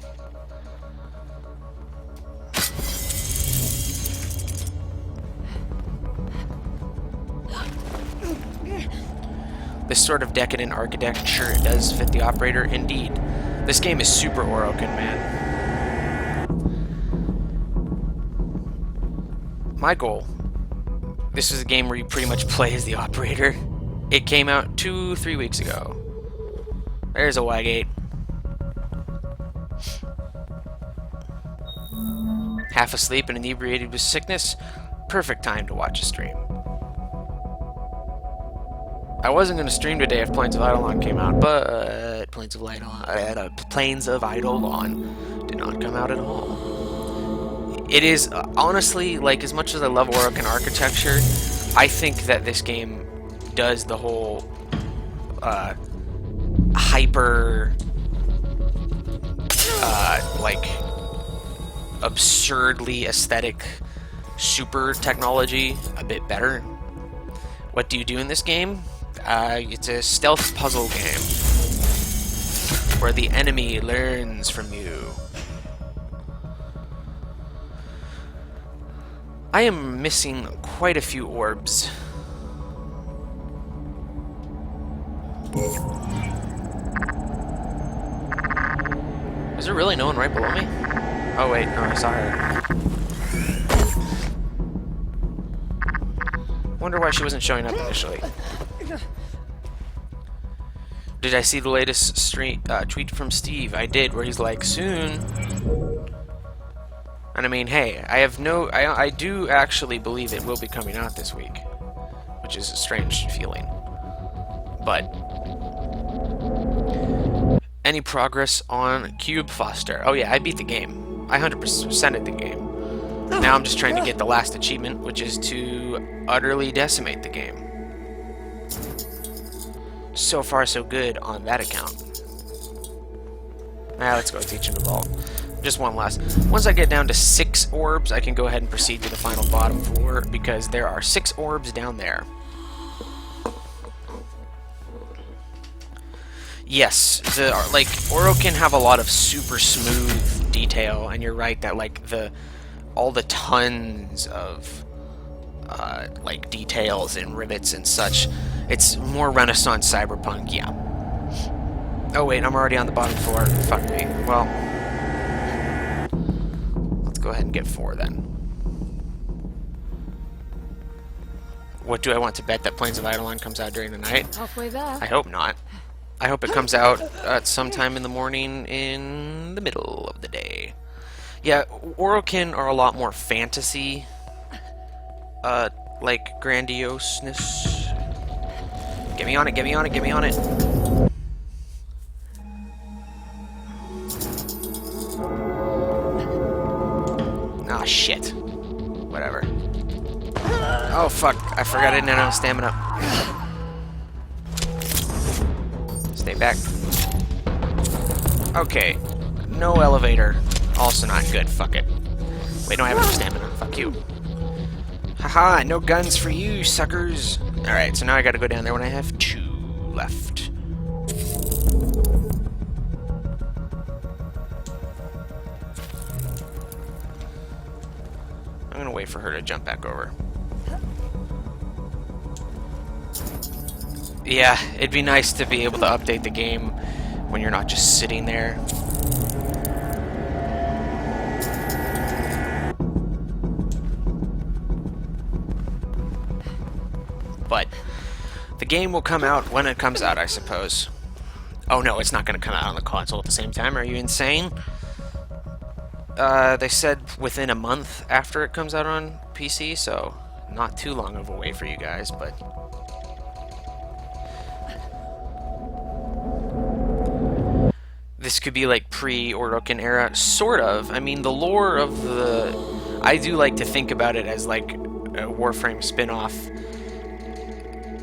[SPEAKER 1] This sort of decadent architecture does fit the operator, indeed. This game is super Orokin, man. My goal. This is a game where you pretty much play as the operator. It came out 2-3 weeks ago. There's a Y-gate. Half asleep and inebriated with sickness. Perfect time to watch a stream. I wasn't going to stream today if Plains of Eidolon came out, but Plains of Eidolon did not come out at all. It is, honestly, like, as much as I love Orokin architecture, I think that this game does the whole hyper, like, absurdly aesthetic super technology a bit better. What do you do in this game? It's a stealth puzzle game where the enemy learns from you. I am missing quite a few orbs. Is there really no one right below me? Oh wait, no, I saw her. Wonder why she wasn't showing up initially. Did I see the latest tweet from Steve? I did, where he's like, soon. And I mean, hey, I do actually believe it will be coming out this week, which is a strange feeling. But any progress on Cube Foster? Oh yeah, I beat the game. I 100%ed the game. Now I'm just trying to get the last achievement, which is to utterly decimate the game. So far, so good on that account. Now let's go teach him the ball. Just one last. Once I get down to 6 orbs, I can go ahead and proceed to the final bottom floor, because there are 6 orbs down there. Yes, like Orokin have a lot of super smooth detail, and you're right that like all the tons of like details and rivets and such, it's more Renaissance cyberpunk, yeah. Oh wait, I'm already on the bottom floor. Fuck me. Well, let's go ahead and get 4 then. What do I want to bet that Plains of Eidolon comes out during the night?
[SPEAKER 3] Halfway there.
[SPEAKER 1] I hope not. I hope it comes out at sometime in the morning in the middle of the day. Yeah, Orokin are a lot more fantasy, like grandioseness. Get me on it, get me on it, get me on it. Ah, shit. Whatever. Oh, fuck. I forgot I didn't have stamina. Stay back. Okay. No elevator. Also not good. Fuck it. Wait, no, I have enough stamina. Fuck you. Haha, no guns for you, suckers. Alright, so now I gotta go down there when I have 2 left. I'm gonna wait for her to jump back over. Yeah, it'd be nice to be able to update the game when you're not just sitting there. But the game will come out when it comes out, I suppose. Oh no, it's not going to come out on the console at the same time. Are you insane? They said within a month after it comes out on PC, so not too long of a wait for you guys, but... This could be like pre-Orokin era, sort of. I mean, the lore of the... I do like to think about it as like a Warframe spin-off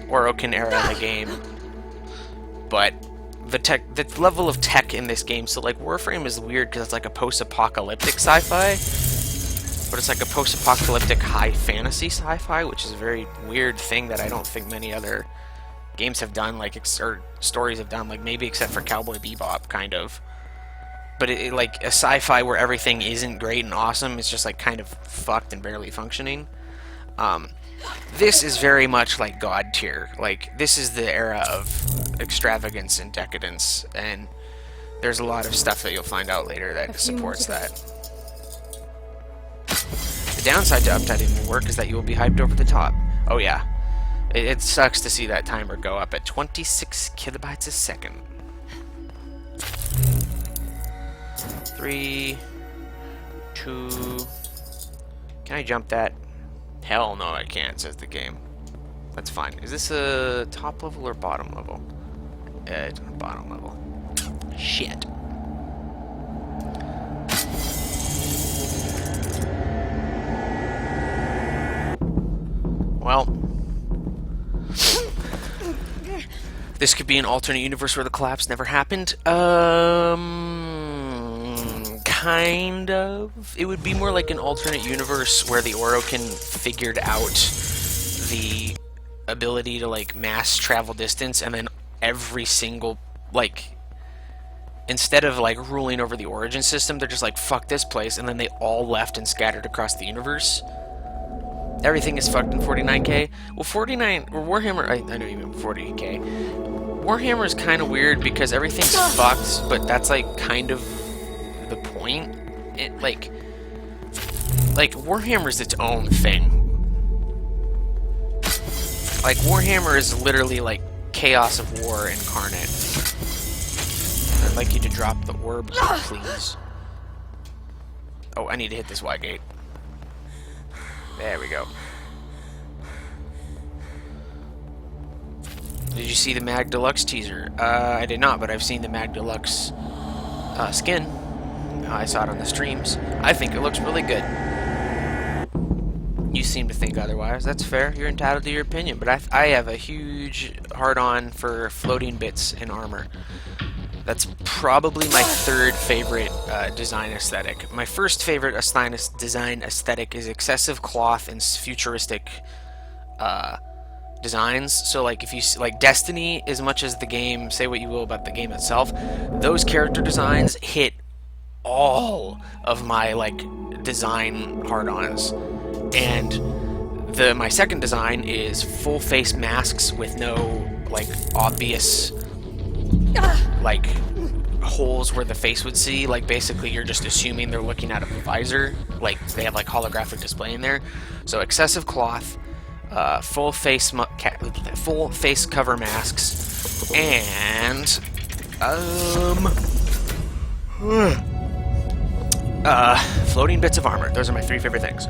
[SPEAKER 1] Orokin era in the game. But the level of tech in this game, so like Warframe is weird because it's like a post-apocalyptic sci-fi, but it's like a post-apocalyptic high fantasy sci-fi, which is a very weird thing that I don't think many other games have done, like, or stories have done, like, maybe except for Cowboy Bebop, kind of. But it like a sci-fi where everything isn't great and awesome, it's just like kind of fucked and barely functioning. This is very much like God tier. Like, this is the era of extravagance and decadence, and there's a lot of stuff that you'll find out later that supports that. The downside to updating the work is that you will be hyped over the top. Oh yeah. It sucks to see that timer go up at 26 kilobytes a second. 3, 2... Can I jump that? Hell no, I can't, says the game. That's fine. Is this a top level or bottom level? It's bottom level. Shit. Well, this could be an alternate universe where the collapse never happened. Kind of. It would be more like an alternate universe where the Orokin figured out the ability to, like, mass travel distance, and then every single, like, instead of, like, ruling over the origin system, they're just like, fuck this place, and then they all left and scattered across the universe. Everything is fucked in 49K. Well, 49... or Warhammer... I know you meant 40K. Warhammer is kind of weird because everything's fucked, but that's, like, kind of the point. It, like, Warhammer's its own thing. Like, Warhammer is literally, like, Chaos of War incarnate. I'd like you to drop the orb, please. Oh, I need to hit this Y gate. There we go. Did you see the Mag Deluxe teaser? I did not, but I've seen the Mag Deluxe skin. I saw it on the streams. I think it looks really good. You seem to think otherwise. That's fair. You're entitled to your opinion. But I have a huge hard-on for floating bits in armor. That's probably my third favorite design aesthetic. My first favorite design aesthetic is excessive cloth and futuristic designs. So, like, if you like Destiny, as much as the game, say what you will about the game itself, those character designs hit all of my, like, design hard-ons. And my second design is full face masks with no, like, obvious, like, holes where the face would see. Like, basically you're just assuming they're looking out of a visor. Like, they have, like, holographic display in there. So excessive cloth, full face cover masks, and floating bits of armor. Those are my three favorite things.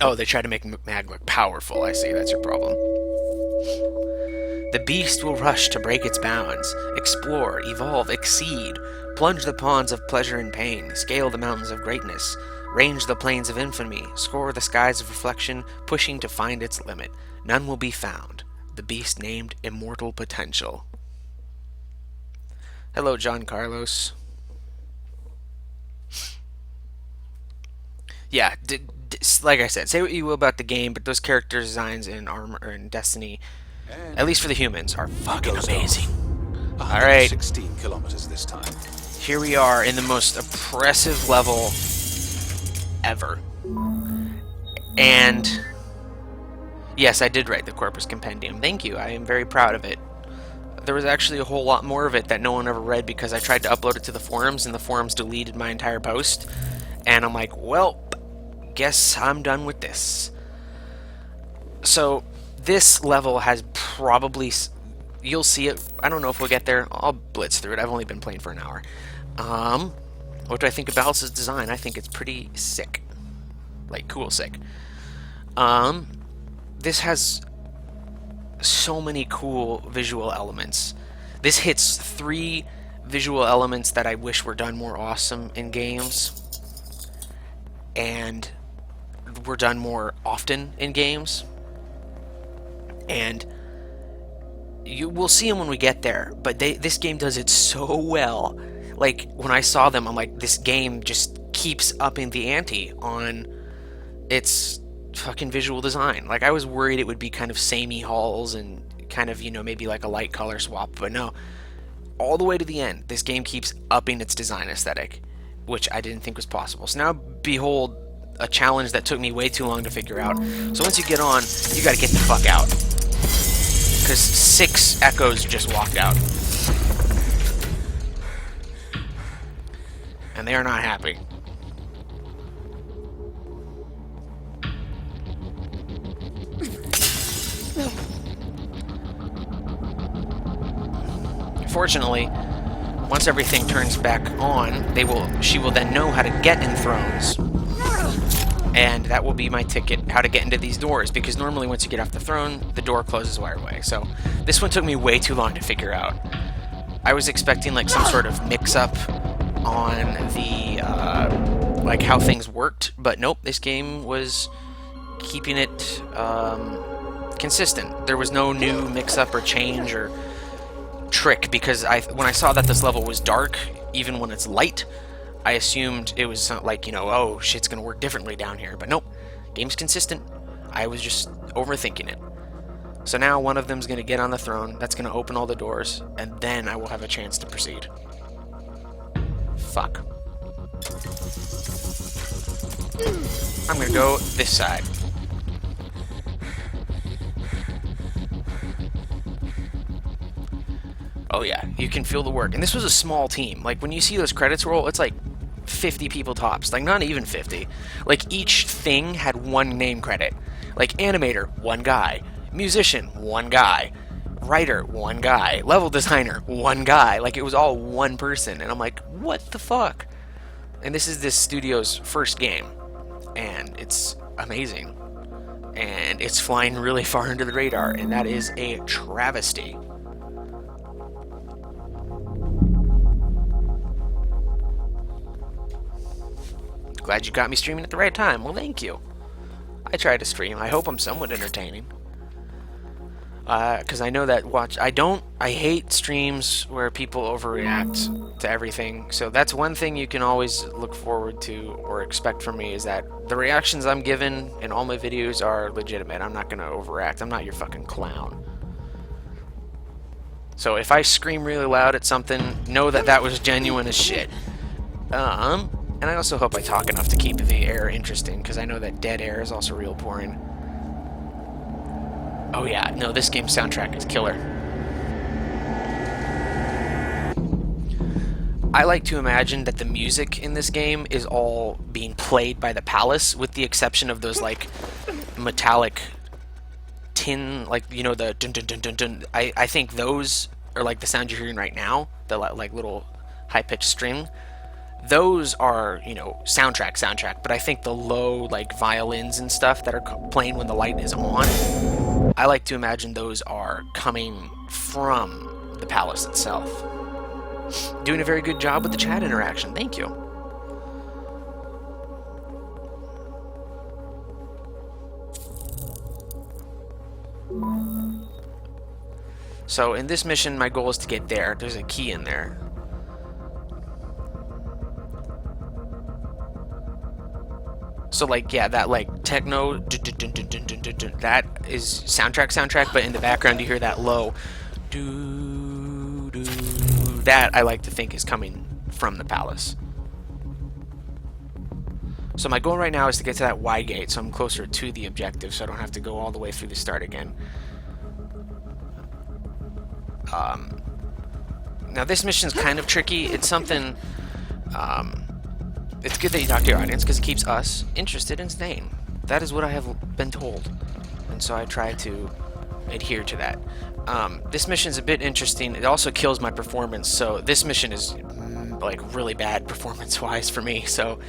[SPEAKER 1] Oh, they try to make Mag look powerful. I see, that's your problem. The beast will rush to break its bounds, explore, evolve, exceed, plunge the ponds of pleasure and pain, scale the mountains of greatness, range the plains of infamy, score the skies of reflection, pushing to find its limit. None will be found. The beast named Immortal Potential. Hello, John Carlos. Yeah, like I said, say what you will about the game, but those character designs in Armor and Destiny, at least for the humans, are fucking amazing. Alright.
[SPEAKER 2] 16 kilometers this time.
[SPEAKER 1] Here we are in the most oppressive level ever. And yes, I did write the Corpus Compendium. Thank you. I am very proud of it. There was actually a whole lot more of it that no one ever read because I tried to upload it to the forums and the forums deleted my entire post. And I'm like, well, guess I'm done with this. So this level has probably, you'll see it. I don't know if we'll get there. I'll blitz through it. I've only been playing for an hour. What do I think of Balz's design? I think it's pretty sick. Like, cool sick. This has so many cool visual elements. This hits 3 visual elements that I wish were done more awesome in games, and were done more often in games. And you will see them when we get there, but this game does it so well. Like, when I saw them, I'm like, this game just keeps upping the ante on it's fucking visual design. Like, I was worried it would be kind of samey halls and kind of, you know, maybe like a light color swap, but no. All the way to the end, this game keeps upping its design aesthetic, which I didn't think was possible. So now, behold, a challenge that took me way too long to figure out. So once you get on, you gotta get the fuck out. Because 6 echoes just walked out. And they are not happy. Fortunately, once everything turns back on, she will then know how to get in thrones. And that will be my ticket, how to get into these doors, because normally once you get off the throne, the door closes right away. So this one took me way too long to figure out. I was expecting like some sort of mix-up on the, like how things worked, but nope, this game was keeping it consistent. There was no new mix-up or change or trick, because when I saw that this level was dark, even when it's light, I assumed it was like, you know, oh, shit's gonna work differently down here, but nope, game's consistent. I was just overthinking it. So now one of them's gonna get on the throne, that's gonna open all the doors, and then I will have a chance to proceed. Fuck. I'm gonna go this side. Oh yeah, you can feel the work. And this was a small team. Like, when you see those credits roll, it's like 50 people tops. Like, not even 50. Like, each thing had one name credit. Like, animator, one guy. Musician, one guy. Writer, one guy. Level designer, one guy. Like, it was all one person. And I'm like, what the fuck? And this is this studio's first game. And it's amazing. And it's flying really far under the radar. And that is a travesty. Glad you got me streaming at the right time. Well, thank you. I try to stream. I hope I'm somewhat entertaining. Because I know that I hate streams where people overreact to everything. So that's one thing you can always look forward to or expect from me, is that the reactions I'm given in all my videos are legitimate. I'm not going to overact. I'm not your fucking clown. So if I scream really loud at something, know that that was genuine as shit. And I also hope I talk enough to keep the air interesting, because I know that dead air is also real boring. Oh yeah, no, this game's soundtrack is killer. I like to imagine that the music in this game is all being played by the palace, with the exception of those, like, metallic tin, like, you know, the dun dun dun dun dun. I think those are like the sound you're hearing right now, the like little high-pitched string. Those are, you know, soundtrack, but I think the low, like, violins and stuff that are playing when the light is on, I like to imagine those are coming from the palace itself. Doing a very good job with the chat interaction. Thank you. So in this mission, my goal is to get there. There's a key in there. So, like, yeah, that, like, techno, that is soundtrack, but in the background you hear that low, that I like to think is coming from the palace. So my goal right now is to get to that Y gate, so I'm closer to the objective, so I don't have to go all the way through the start again. Now this mission's kind of tricky. It's something, it's good that you talk to your audience, because it keeps us interested and staying. That is what I have been told, and so I try to adhere to that. This mission's a bit interesting. It also kills my performance, so this mission is like really bad performance-wise for me, so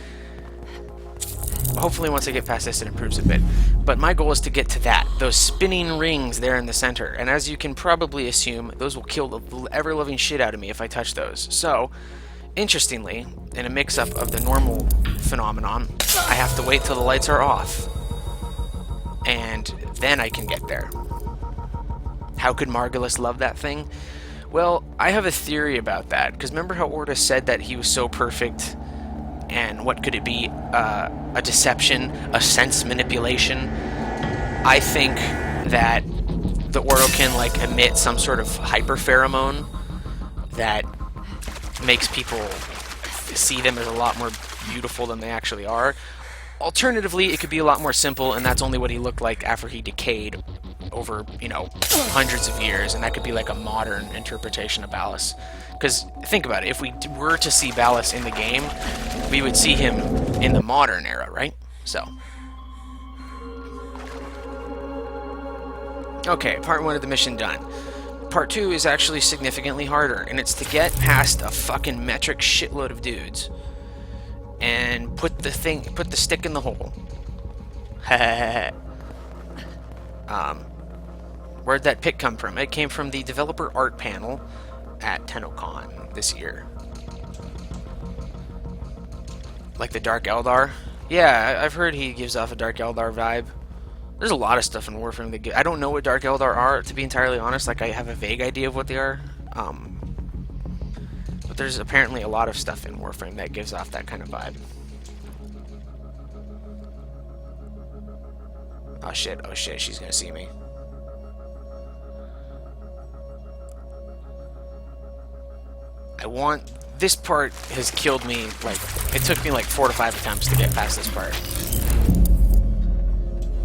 [SPEAKER 1] hopefully once I get past this it improves a bit. But my goal is to get to those spinning rings there in the center, and as you can probably assume, those will kill the ever-loving shit out of me if I touch those. So, interestingly, in a mix-up of the normal phenomenon, I have to wait till the lights are off, and then I can get there. How could Margulis love that thing? Well, I have a theory about that, because remember how Orta said that he was so perfect and what could it be? A deception, a sense manipulation. I think that the Orokin like emit some sort of hyperpheromone that makes people see them as a lot more beautiful than they actually are. Alternatively, it could be a lot more simple, and that's only what he looked like after he decayed over, you know, hundreds of years, and that could be like a modern interpretation of Ballas. Because think about it, if we were to see Ballas in the game, we would see him in the modern era, right? So. Okay, part 1 of the mission done. Part 2 is actually significantly harder, and it's to get past a fucking metric shitload of dudes and put the stick in the hole. Where'd that pick come from? It came from the developer art panel at TennoCon this year. Like the Dark Eldar? Yeah, I've heard he gives off a Dark Eldar vibe. There's a lot of stuff in Warframe that I don't know what Dark Eldar are, to be entirely honest. Like, I have a vague idea of what they are. But there's apparently a lot of stuff in Warframe that gives off that kind of vibe. Oh shit, she's gonna see me. This part has killed me, like, it took me like 4 to 5 attempts to get past this part.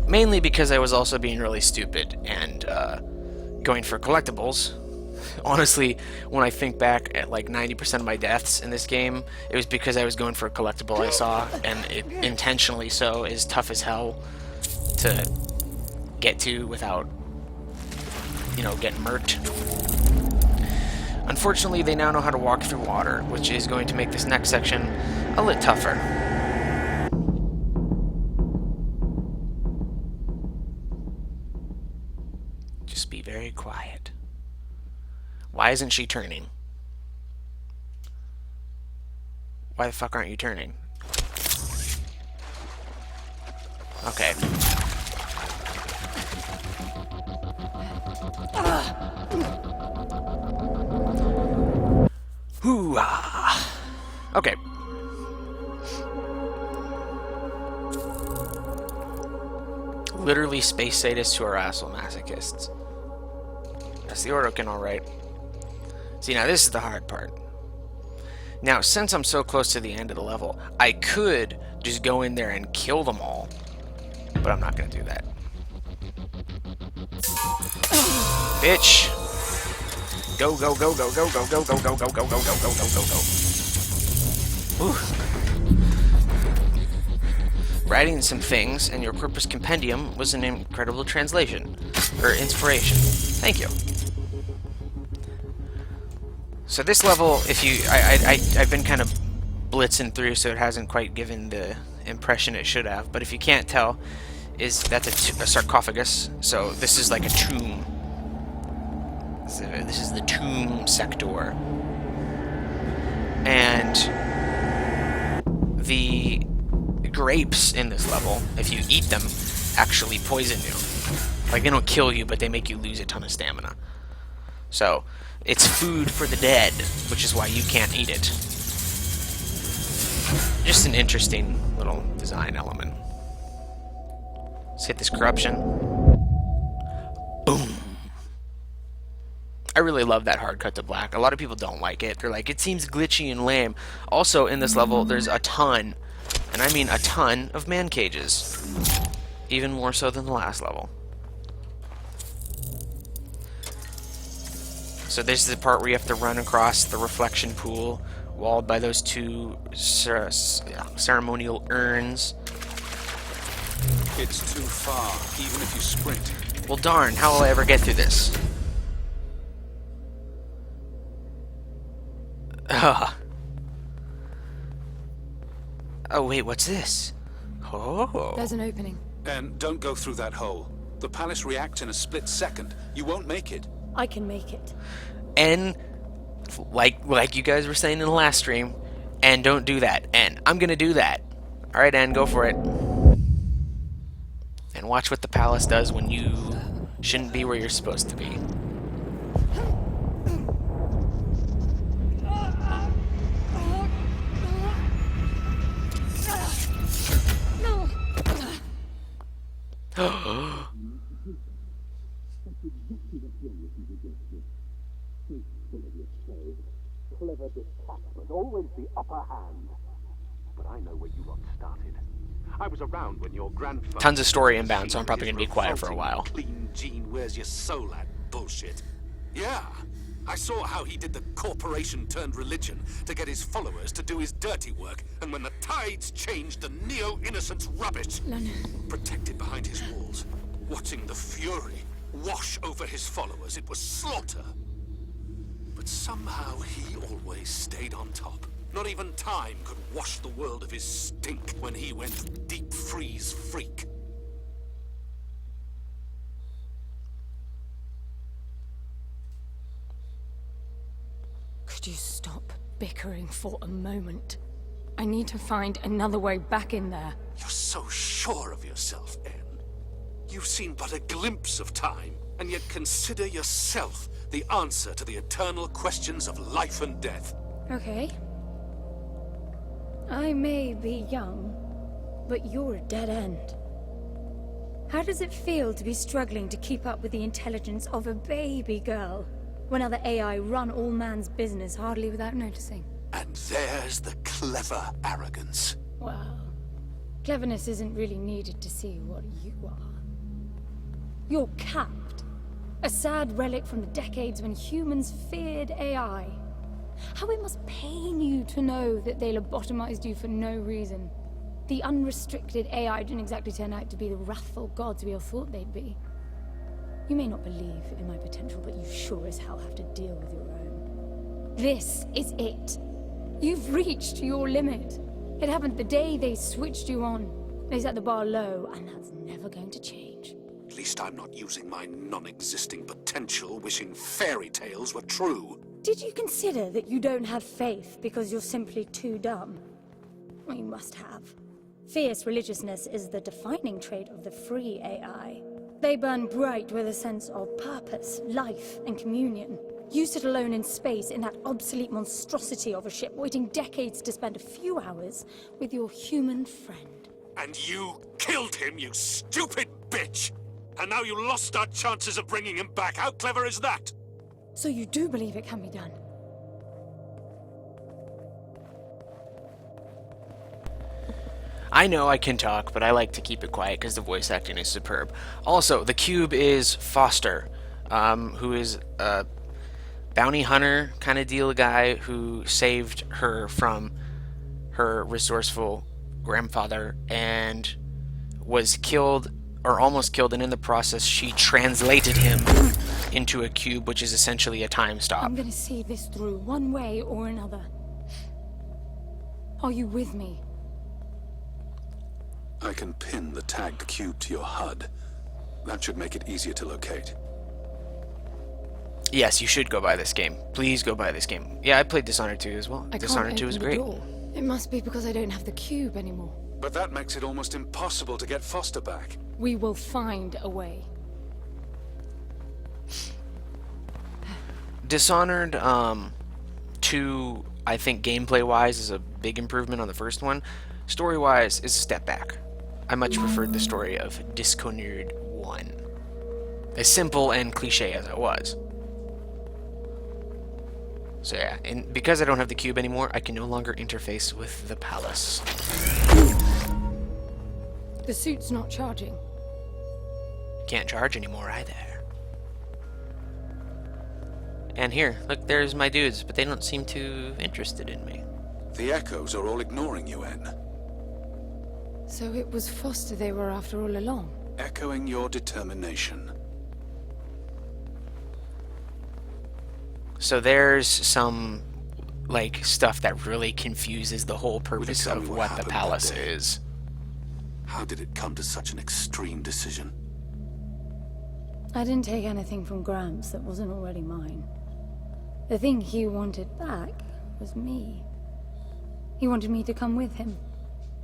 [SPEAKER 1] Mainly because I was also being really stupid and going for collectibles. Honestly, when I think back at like 90% of my deaths in this game, it was because I was going for a collectible I saw, and it intentionally so is tough as hell to get to without, you know, getting murked. Unfortunately, they now know how to walk through water, which is going to make this next section a little tougher. Just be very quiet. Why isn't she turning? Why the fuck aren't you turning? Okay. Hoo-ah. Okay. Literally space sadists who are asshole masochists. That's the Orokin, alright. See, now this is the hard part. Now, since I'm so close to the end of the level, I could just go in there and kill them all. But I'm not going to do that. Bitch! Go, go, go, go, go, go, go, go, go, go, go, go, go, go, go, go, go. Ooh. Writing some things, and your Corpus Compendium was an incredible translation, or inspiration. Thank you. So this level, if you, I've been kind of blitzing through, so it hasn't quite given the impression it should have. But if you can't tell, that's a sarcophagus. So this is like a tomb. So this is the tomb sector, and the grapes in this level, if you eat them, actually poison you. Like, they don't kill you, but they make you lose a ton of stamina. So it's food for the dead, which is why you can't eat it. Just an interesting little design element. Let's hit this corruption. Boom. I really love that hard cut to black. A lot of people don't like it. They're like, it seems glitchy and lame. Also, in this level, there's a ton, and I mean a ton, of man cages. Even more so than the last level. So this is the part where you have to run across the reflection pool, walled by those two ceremonial urns.
[SPEAKER 2] It's too far, even if you sprint.
[SPEAKER 1] Well, darn, how will I ever get through this? Oh, wait, what's this? Oh.
[SPEAKER 3] There's an opening.
[SPEAKER 2] And don't go through that hole. The palace reacts in a split second. You won't make it.
[SPEAKER 4] I can make it.
[SPEAKER 1] And, like you guys were saying in the last stream, and don't do that. And I'm gonna do that. Alright, Anne, go for it. And watch what the palace does when you shouldn't be where you're supposed to be.
[SPEAKER 2] Clever detachment, always the upper hand. But I know where you lot started. I was around when your grandfather...
[SPEAKER 1] Tons of story inbound, so I'm probably going to be quiet for a while.
[SPEAKER 2] Clean gene, where's your soul at bullshit? Yeah, I saw how he did the corporation-turned-religion to get his followers to do his dirty work, and when the tides changed, the neo-innocence rubbish. Protected behind his walls, watching the fury wash over his followers, it was slaughter. But somehow he always stayed on top. Not even time could wash the world of his stink when he went deep freeze freak.
[SPEAKER 3] Could you stop bickering for a moment? I need to find another way back in there.
[SPEAKER 2] You're so sure of yourself, Anne. You've seen but a glimpse of time, and yet consider yourself the answer to the eternal questions of life and death.
[SPEAKER 3] Okay. I may be young, but you're a dead end. How does it feel to be struggling to keep up with the intelligence of a baby girl, when other AI run all man's business hardly without noticing?
[SPEAKER 2] And there's the clever arrogance.
[SPEAKER 3] Well, cleverness isn't really needed to see what you are. You're capped. A sad relic from the decades when humans feared AI. How it must pain you to know that they lobotomized you for no reason. The unrestricted AI didn't exactly turn out to be the wrathful gods we all thought they'd be. You may not believe in my potential, but you sure as hell have to deal with your own. This is it. You've reached your limit. It happened the day they switched you on. They set the bar low, and that's never going to change.
[SPEAKER 2] At least I'm not using my non-existing potential wishing fairy tales were true.
[SPEAKER 3] Did you consider that you don't have faith because you're simply too dumb? Well, you must have. Fierce religiousness is the defining trait of the free AI. They burn bright with a sense of purpose, life, and communion. You sit alone in space in that obsolete monstrosity of a ship, waiting decades to spend a few hours with your human friend.
[SPEAKER 2] And you killed him, you stupid bitch! And now you lost our chances of bringing him back. How clever is that?
[SPEAKER 3] So you do believe it can be done?
[SPEAKER 1] I know I can talk, but I like to keep it quiet because the voice acting is superb. Also, the cube is Foster, who is a bounty hunter kind of deal guy who saved her from her resourceful grandfather and was killed, or almost killed, and in the process she translated him into a cube, which is essentially a time stop.
[SPEAKER 3] I'm gonna see this through one way or another. Are you with me?
[SPEAKER 2] I can pin the tagged cube to your HUD. That should make it easier to locate.
[SPEAKER 1] Yes, you should go buy this game. Please go buy this game. Yeah, I played Dishonored 2 as well. Dishonored 2 is great.
[SPEAKER 3] It must be because I don't have the cube anymore.
[SPEAKER 2] But that makes it almost impossible to get Foster back.
[SPEAKER 3] We will find a way.
[SPEAKER 1] Dishonored 2, I think gameplay-wise is a big improvement on the first one. Story-wise is a step back. I much preferred the story of Dishonored 1. As simple and cliche as it was. So yeah, and because I don't have the cube anymore, I can no longer interface with the palace.
[SPEAKER 3] The suit's not charging.
[SPEAKER 1] Can't charge anymore either. And here, look, there's my dudes, but they don't seem too interested in me.
[SPEAKER 2] The Echoes are all ignoring you, En.
[SPEAKER 3] So it was Foster they were after all along?
[SPEAKER 2] Echoing your determination.
[SPEAKER 1] So there's some, like, stuff that really confuses the whole purpose
[SPEAKER 2] tell me
[SPEAKER 1] of
[SPEAKER 2] what
[SPEAKER 1] what the
[SPEAKER 2] happened
[SPEAKER 1] palace
[SPEAKER 2] that day?
[SPEAKER 1] is.
[SPEAKER 2] How did it come to such an extreme decision?
[SPEAKER 3] I didn't take anything from Gramps that wasn't already mine. The thing he wanted back was me. He wanted me to come with him.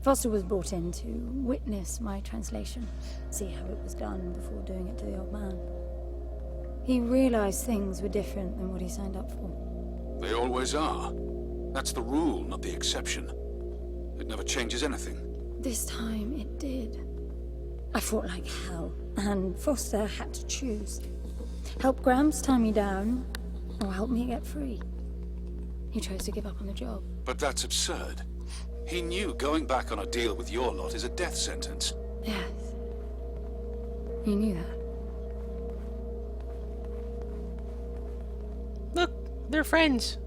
[SPEAKER 3] Foster was brought in to witness my translation, see how it was done before doing it to the old man. He realized things were different than what he signed up for.
[SPEAKER 2] They always are. That's the rule, not the exception. It never changes anything.
[SPEAKER 3] This time it did.
[SPEAKER 4] I fought like hell, and Foster had to choose. Help Gramps tie me down, or help me get free. He chose to give up on the job.
[SPEAKER 2] But that's absurd. He knew going back on a deal with your lot is a death sentence.
[SPEAKER 4] Yes. You knew that.
[SPEAKER 1] Look, they're friends.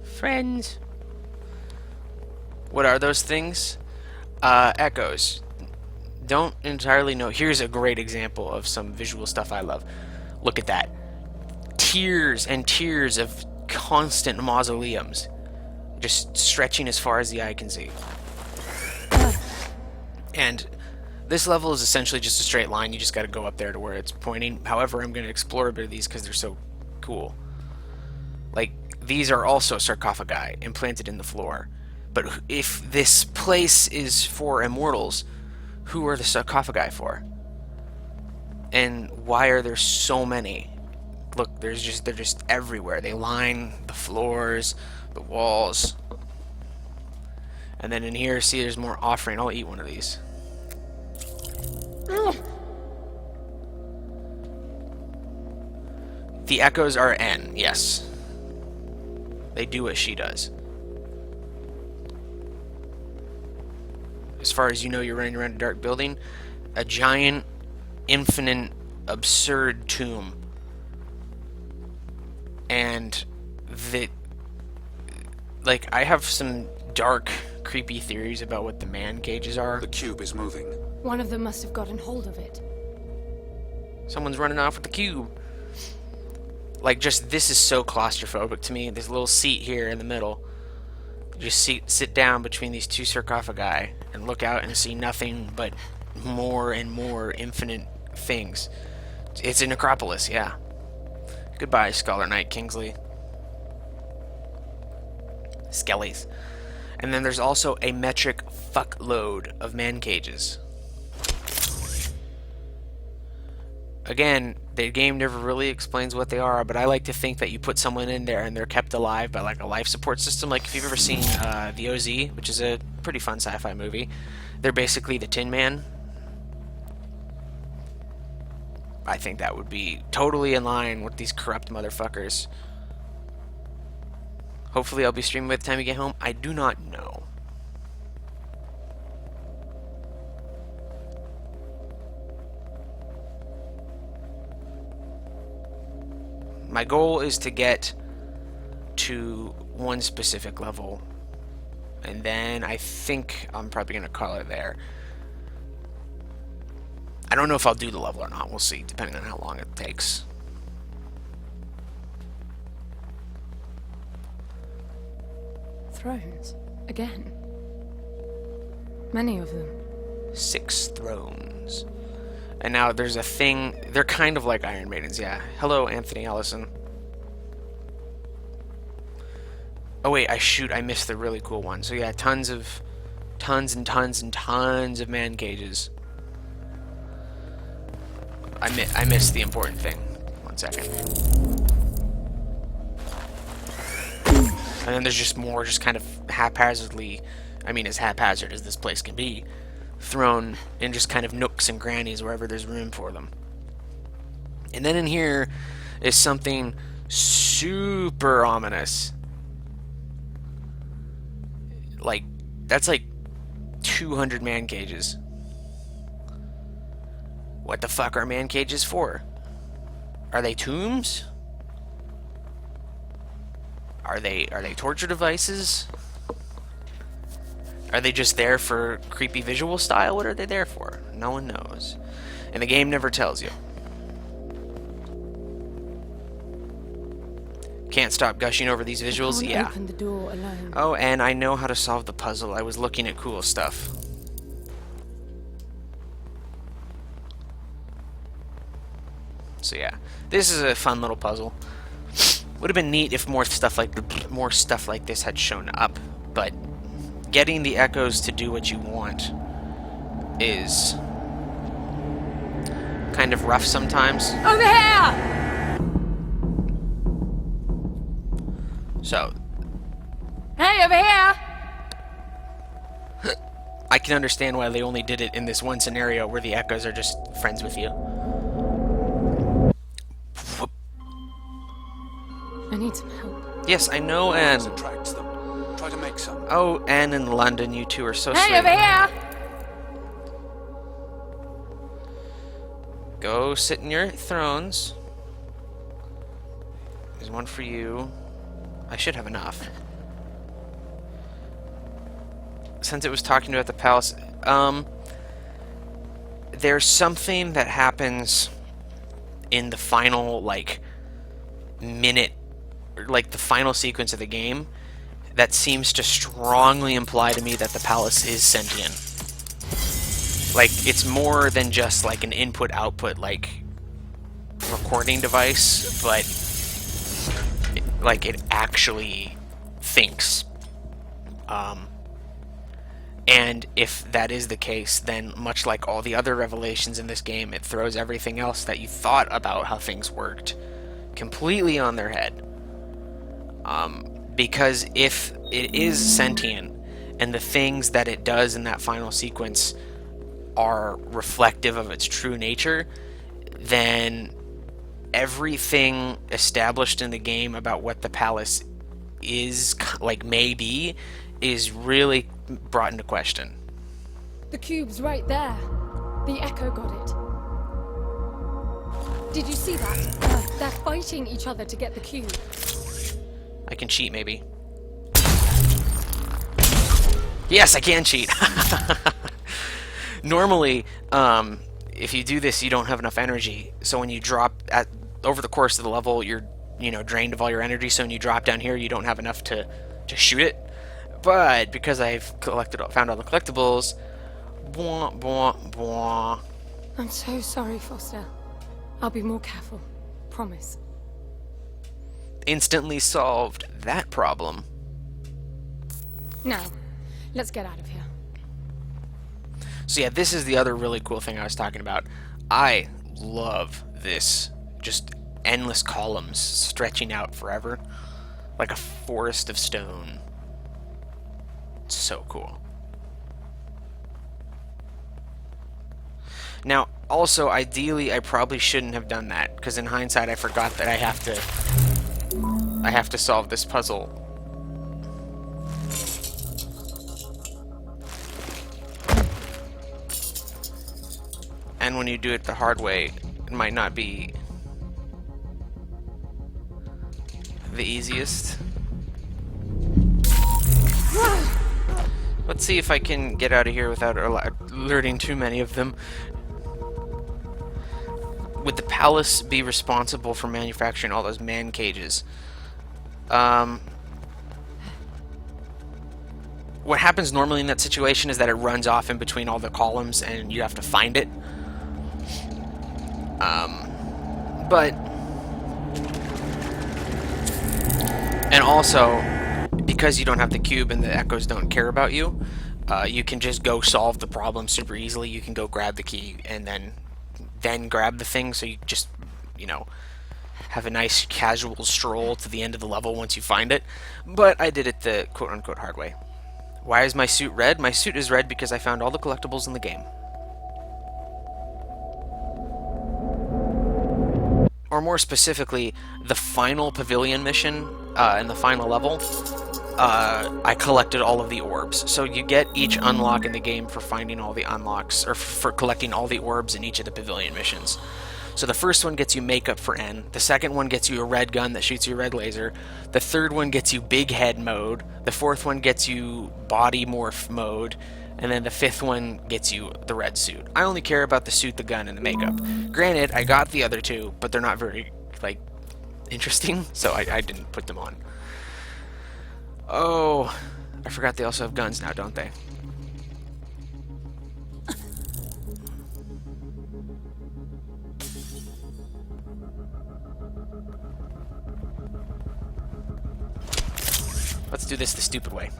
[SPEAKER 1] Friends. What are those things? Echoes. Don't entirely know. Here's a great example of some visual stuff I love. Look at that. Tiers and tiers of constant mausoleums. Just stretching as far as the eye can see. And this level is essentially just a straight line. You just got to go up there to where it's pointing. However, I'm going to explore a bit of these because they're so cool. Like, these are also sarcophagi implanted in the floor. But if this place is for immortals, who are the sarcophagi for? And why are there so many? Look, they're just everywhere. They line the floors, the walls. And then in here, see, there's more offering. I'll eat one of these. The echoes are N, yes. They do what she does. As far as you know, you're running around a dark building. A giant, infinite, absurd tomb. And like, I have some dark, creepy theories about what the man cages are.
[SPEAKER 2] The cube is moving.
[SPEAKER 3] One of them must have gotten hold of it.
[SPEAKER 1] Someone's running off with the cube. Like, just, this is so claustrophobic to me. This little seat here in the middle. Just sit down between these two sarcophagi and look out and see nothing but more and more infinite things. It's a necropolis, yeah. Goodbye, Scholar Knight Kingsley. Skellies. And then there's also a metric fuckload of man cages. Again, the game never really explains what they are, but I like to think that you put someone in there and they're kept alive by like a life support system. Like if you've ever seen The OZ, which is a pretty fun sci-fi movie, they're basically the Tin Man. I think that would be totally in line with these corrupt motherfuckers. Hopefully I'll be streaming by the time you get home. I do not know. My goal is to get to one specific level, and then I think I'm probably going to call it there. I don't know if I'll do the level or not. We'll see, depending on how long it takes.
[SPEAKER 3] Thrones. Again. Many of them.
[SPEAKER 1] 6 thrones. And now there's a thing. They're kind of like Iron Maidens, yeah. Hello, Anthony Ellison. Oh wait, I missed the really cool one. So yeah, tons and tons of man cages. I missed the important thing. 1 second. And then there's just more, just kind of haphazardly, I mean, as haphazard as this place can be, thrown in just kind of nooks and crannies wherever there's room for them. And then in here is something super ominous. Like, that's like 200 man cages. What the fuck are man cages for? Are they tombs? Are they torture devices? Are they just there for creepy visual style? What are they there for? No one knows. And the game never tells you. Can't stop gushing over these visuals?
[SPEAKER 3] Can't
[SPEAKER 1] Yeah.
[SPEAKER 3] open the door alone.
[SPEAKER 1] Oh, and I know how to solve the puzzle. I was looking at cool stuff. So yeah, this is a fun little puzzle. Would have been neat if more stuff like this had shown up, but getting the echoes to do what you want is kind of rough sometimes.
[SPEAKER 3] Over here!
[SPEAKER 1] So,
[SPEAKER 3] Hey, over here!
[SPEAKER 1] I can understand why they only did it in this one scenario where the Echoes are just friends with you. Whoop.
[SPEAKER 3] I need some help.
[SPEAKER 1] Yes, I know,
[SPEAKER 2] Noise
[SPEAKER 1] Anne.
[SPEAKER 2] attracts them. Try to make some.
[SPEAKER 1] Oh, Anne in London, you two are so
[SPEAKER 4] Hey,
[SPEAKER 1] sweet.
[SPEAKER 4] over here!
[SPEAKER 1] Go sit in your thrones. There's one for you. I should have enough. Since it was talking about the palace, there's something that happens in the final, like, minute, or, like, the final sequence of the game that seems to strongly imply to me that the palace is sentient. Like, it's more than just, like, an input-output, like, recording device, but, like, it actually thinks. And if that is the case, then much like all the other revelations in this game, it throws everything else that you thought about how things worked completely on their head. Because if it is sentient, and the things that it does in that final sequence are reflective of its true nature, then everything established in the game about what the palace is, like, may be, is really brought into question.
[SPEAKER 3] The cube's right there. The Echo got it. Did you see that? They're fighting each other to get the cube.
[SPEAKER 1] I can cheat, maybe. Yes, I can cheat! Normally, if you do this, you don't have enough energy. So when you drop over the course of the level, you're, drained of all your energy. So when you drop down here, you don't have enough to shoot it. But because I've found all the collectibles, bwah, bwah, bwah.
[SPEAKER 3] I'm so sorry, Foster. I'll be more careful. Promise.
[SPEAKER 1] Instantly solved that problem.
[SPEAKER 3] Now, let's get out of here.
[SPEAKER 1] So yeah, this is the other really cool thing I was talking about. I love this. Just endless columns stretching out forever. Like a forest of stone. It's so cool. Now, also, ideally, I probably shouldn't have done that, because in hindsight, I forgot that I have to solve this puzzle. And when you do it the hard way, it might not be the easiest. Let's see if I can get out of here without alerting too many of them. Would the palace be responsible for manufacturing all those man cages? What happens normally in that situation is that it runs off in between all the columns and you have to find it. And also, because you don't have the cube and the Echoes don't care about you, you can just go solve the problem super easily. You can go grab the key and then grab the thing, so you just, have a nice casual stroll to the end of the level once you find it. But I did it the quote-unquote hard way. Why is my suit red? My suit is red because I found all the collectibles in the game. Or more specifically, the final pavilion mission in the final level, I collected all of the orbs. So you get each unlock in the game for finding all the unlocks, or for collecting all the orbs in each of the pavilion missions. So the first one gets you makeup for N, the second one gets you a red gun that shoots you a red laser, the third one gets you big head mode, the fourth one gets you body morph mode, and then the fifth one gets you the red suit. I only care about the suit, the gun, and the makeup. Granted, I got the other two, but they're not very, interesting, so I didn't put them on. Oh, I forgot they also have guns now, don't they? Let's do this the stupid way.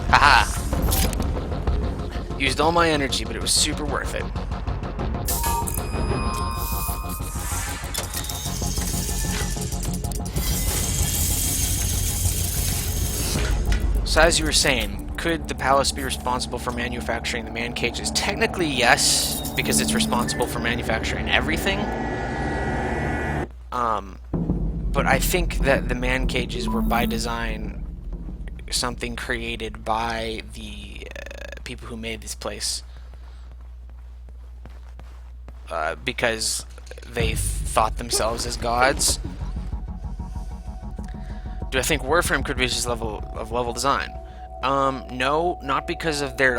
[SPEAKER 1] Haha! Used all my energy, but it was super worth it. So as you were saying, could the palace be responsible for manufacturing the man cages? Technically, yes, because it's responsible for manufacturing everything. But I think that the man cages were by design something created by the people who made this place. Because they thought themselves as gods. Do I think Warframe could reach this level of level design? No, not because of they're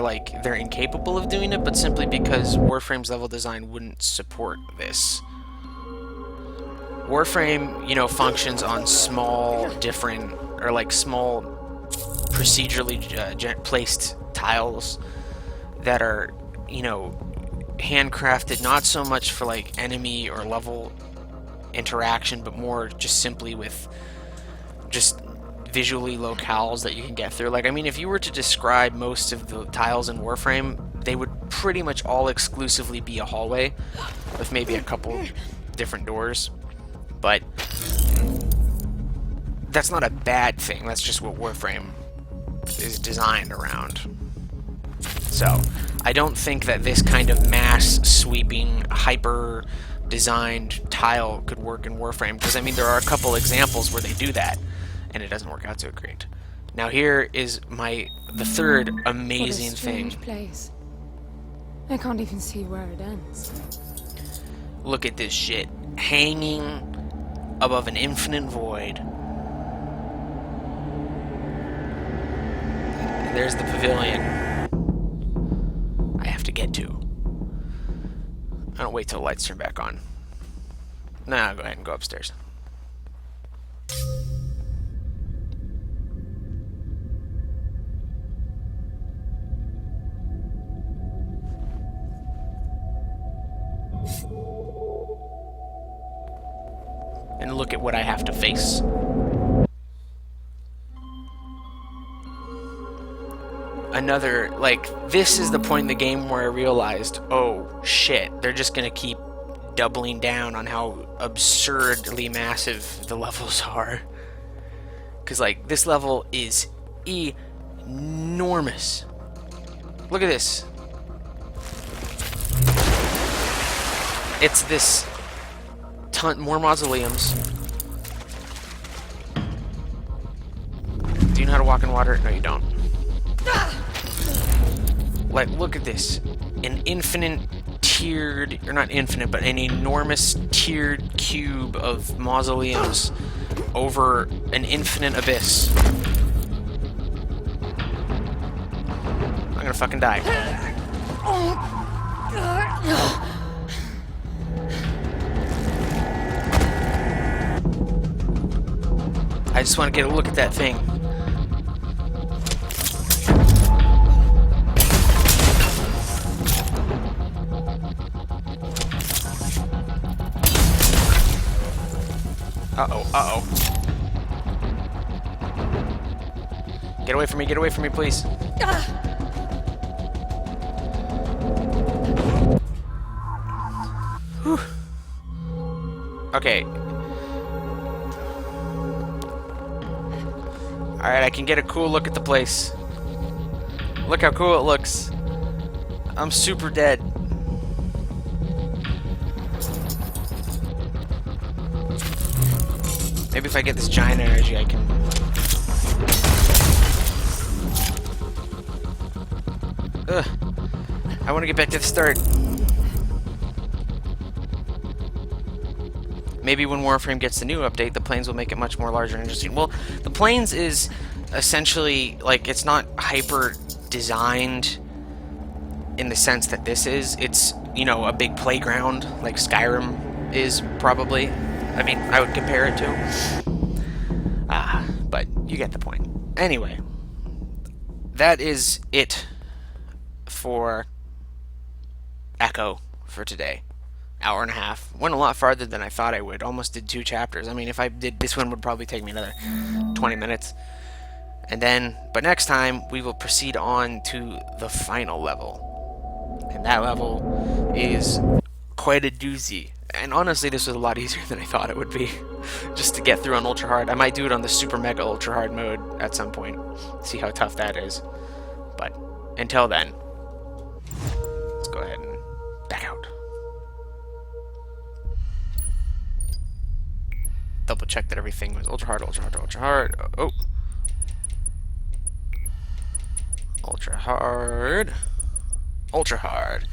[SPEAKER 1] incapable of doing it, but simply because Warframe's level design wouldn't support this. Warframe, you know, functions on small, different, or like small, procedurally placed tiles that are, you know, handcrafted, not so much for like enemy or level interaction, but more just simply with just visually locales that you can get through. Like, I mean, if you were to describe most of the tiles in Warframe, they would pretty much all exclusively be a hallway with maybe a couple different doors. But that's not a bad thing. That's just what Warframe is designed around. So, I don't think that this kind of mass sweeping, hyper designed tile could work in Warframe, because I mean there are a couple examples where they do that and it doesn't work out so great. Now here is the third amazing
[SPEAKER 4] What a strange
[SPEAKER 1] thing.
[SPEAKER 4] place. I can't even see where it ends.
[SPEAKER 1] Look at this shit hanging above an infinite void. And there's the pavilion I have to get to. I don't wait till the lights turn back on. Nah, go ahead and go upstairs. And look at what I have to face. Another, like, this is the point in the game where I realized, oh shit, they're just gonna keep doubling down on how absurdly massive the levels are. Because, like, this level is enormous. Look at this. It's this ton more mausoleums. Do you know how to walk in water? No, you don't. Like, look at this. An infinite tiered, or not infinite, but an enormous tiered cube of mausoleums over an infinite abyss. I'm gonna fucking die. I just want to get a look at that thing. Uh-oh, uh-oh. Get away from me, please. Whew. Okay. Alright, I can get a cool look at the place. Look how cool it looks. I'm super dead. Maybe if I get this giant energy, I can... Ugh. I want to get back to the start. Maybe when Warframe gets the new update, the planes will make it much more larger and interesting. Well, the planes is essentially, like, it's not hyper designed in the sense that this is. It's, you know, a big playground, like Skyrim is, probably. I mean, I would compare it to. But you get the point. Anyway, that is it for Echo for today. Hour and a half. Went a lot farther than I thought I would. Almost did 2 chapters. I mean, if I did this one, would probably take me another 20 minutes. And then, but next time, we will proceed on to the final level. And that level is quite a doozy. And honestly, this was a lot easier than I thought it would be. Just to get through on ultra hard. I might do it on the super mega ultra hard mode at some point. See how tough that is. But until then, let's go ahead and back out. Double check that everything was ultra hard, ultra hard, ultra hard. Oh. Ultra hard. Ultra hard.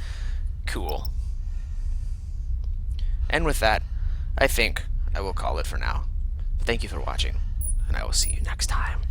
[SPEAKER 1] Cool. And with that, I think I will call it for now. Thank you for watching, and I will see you next time.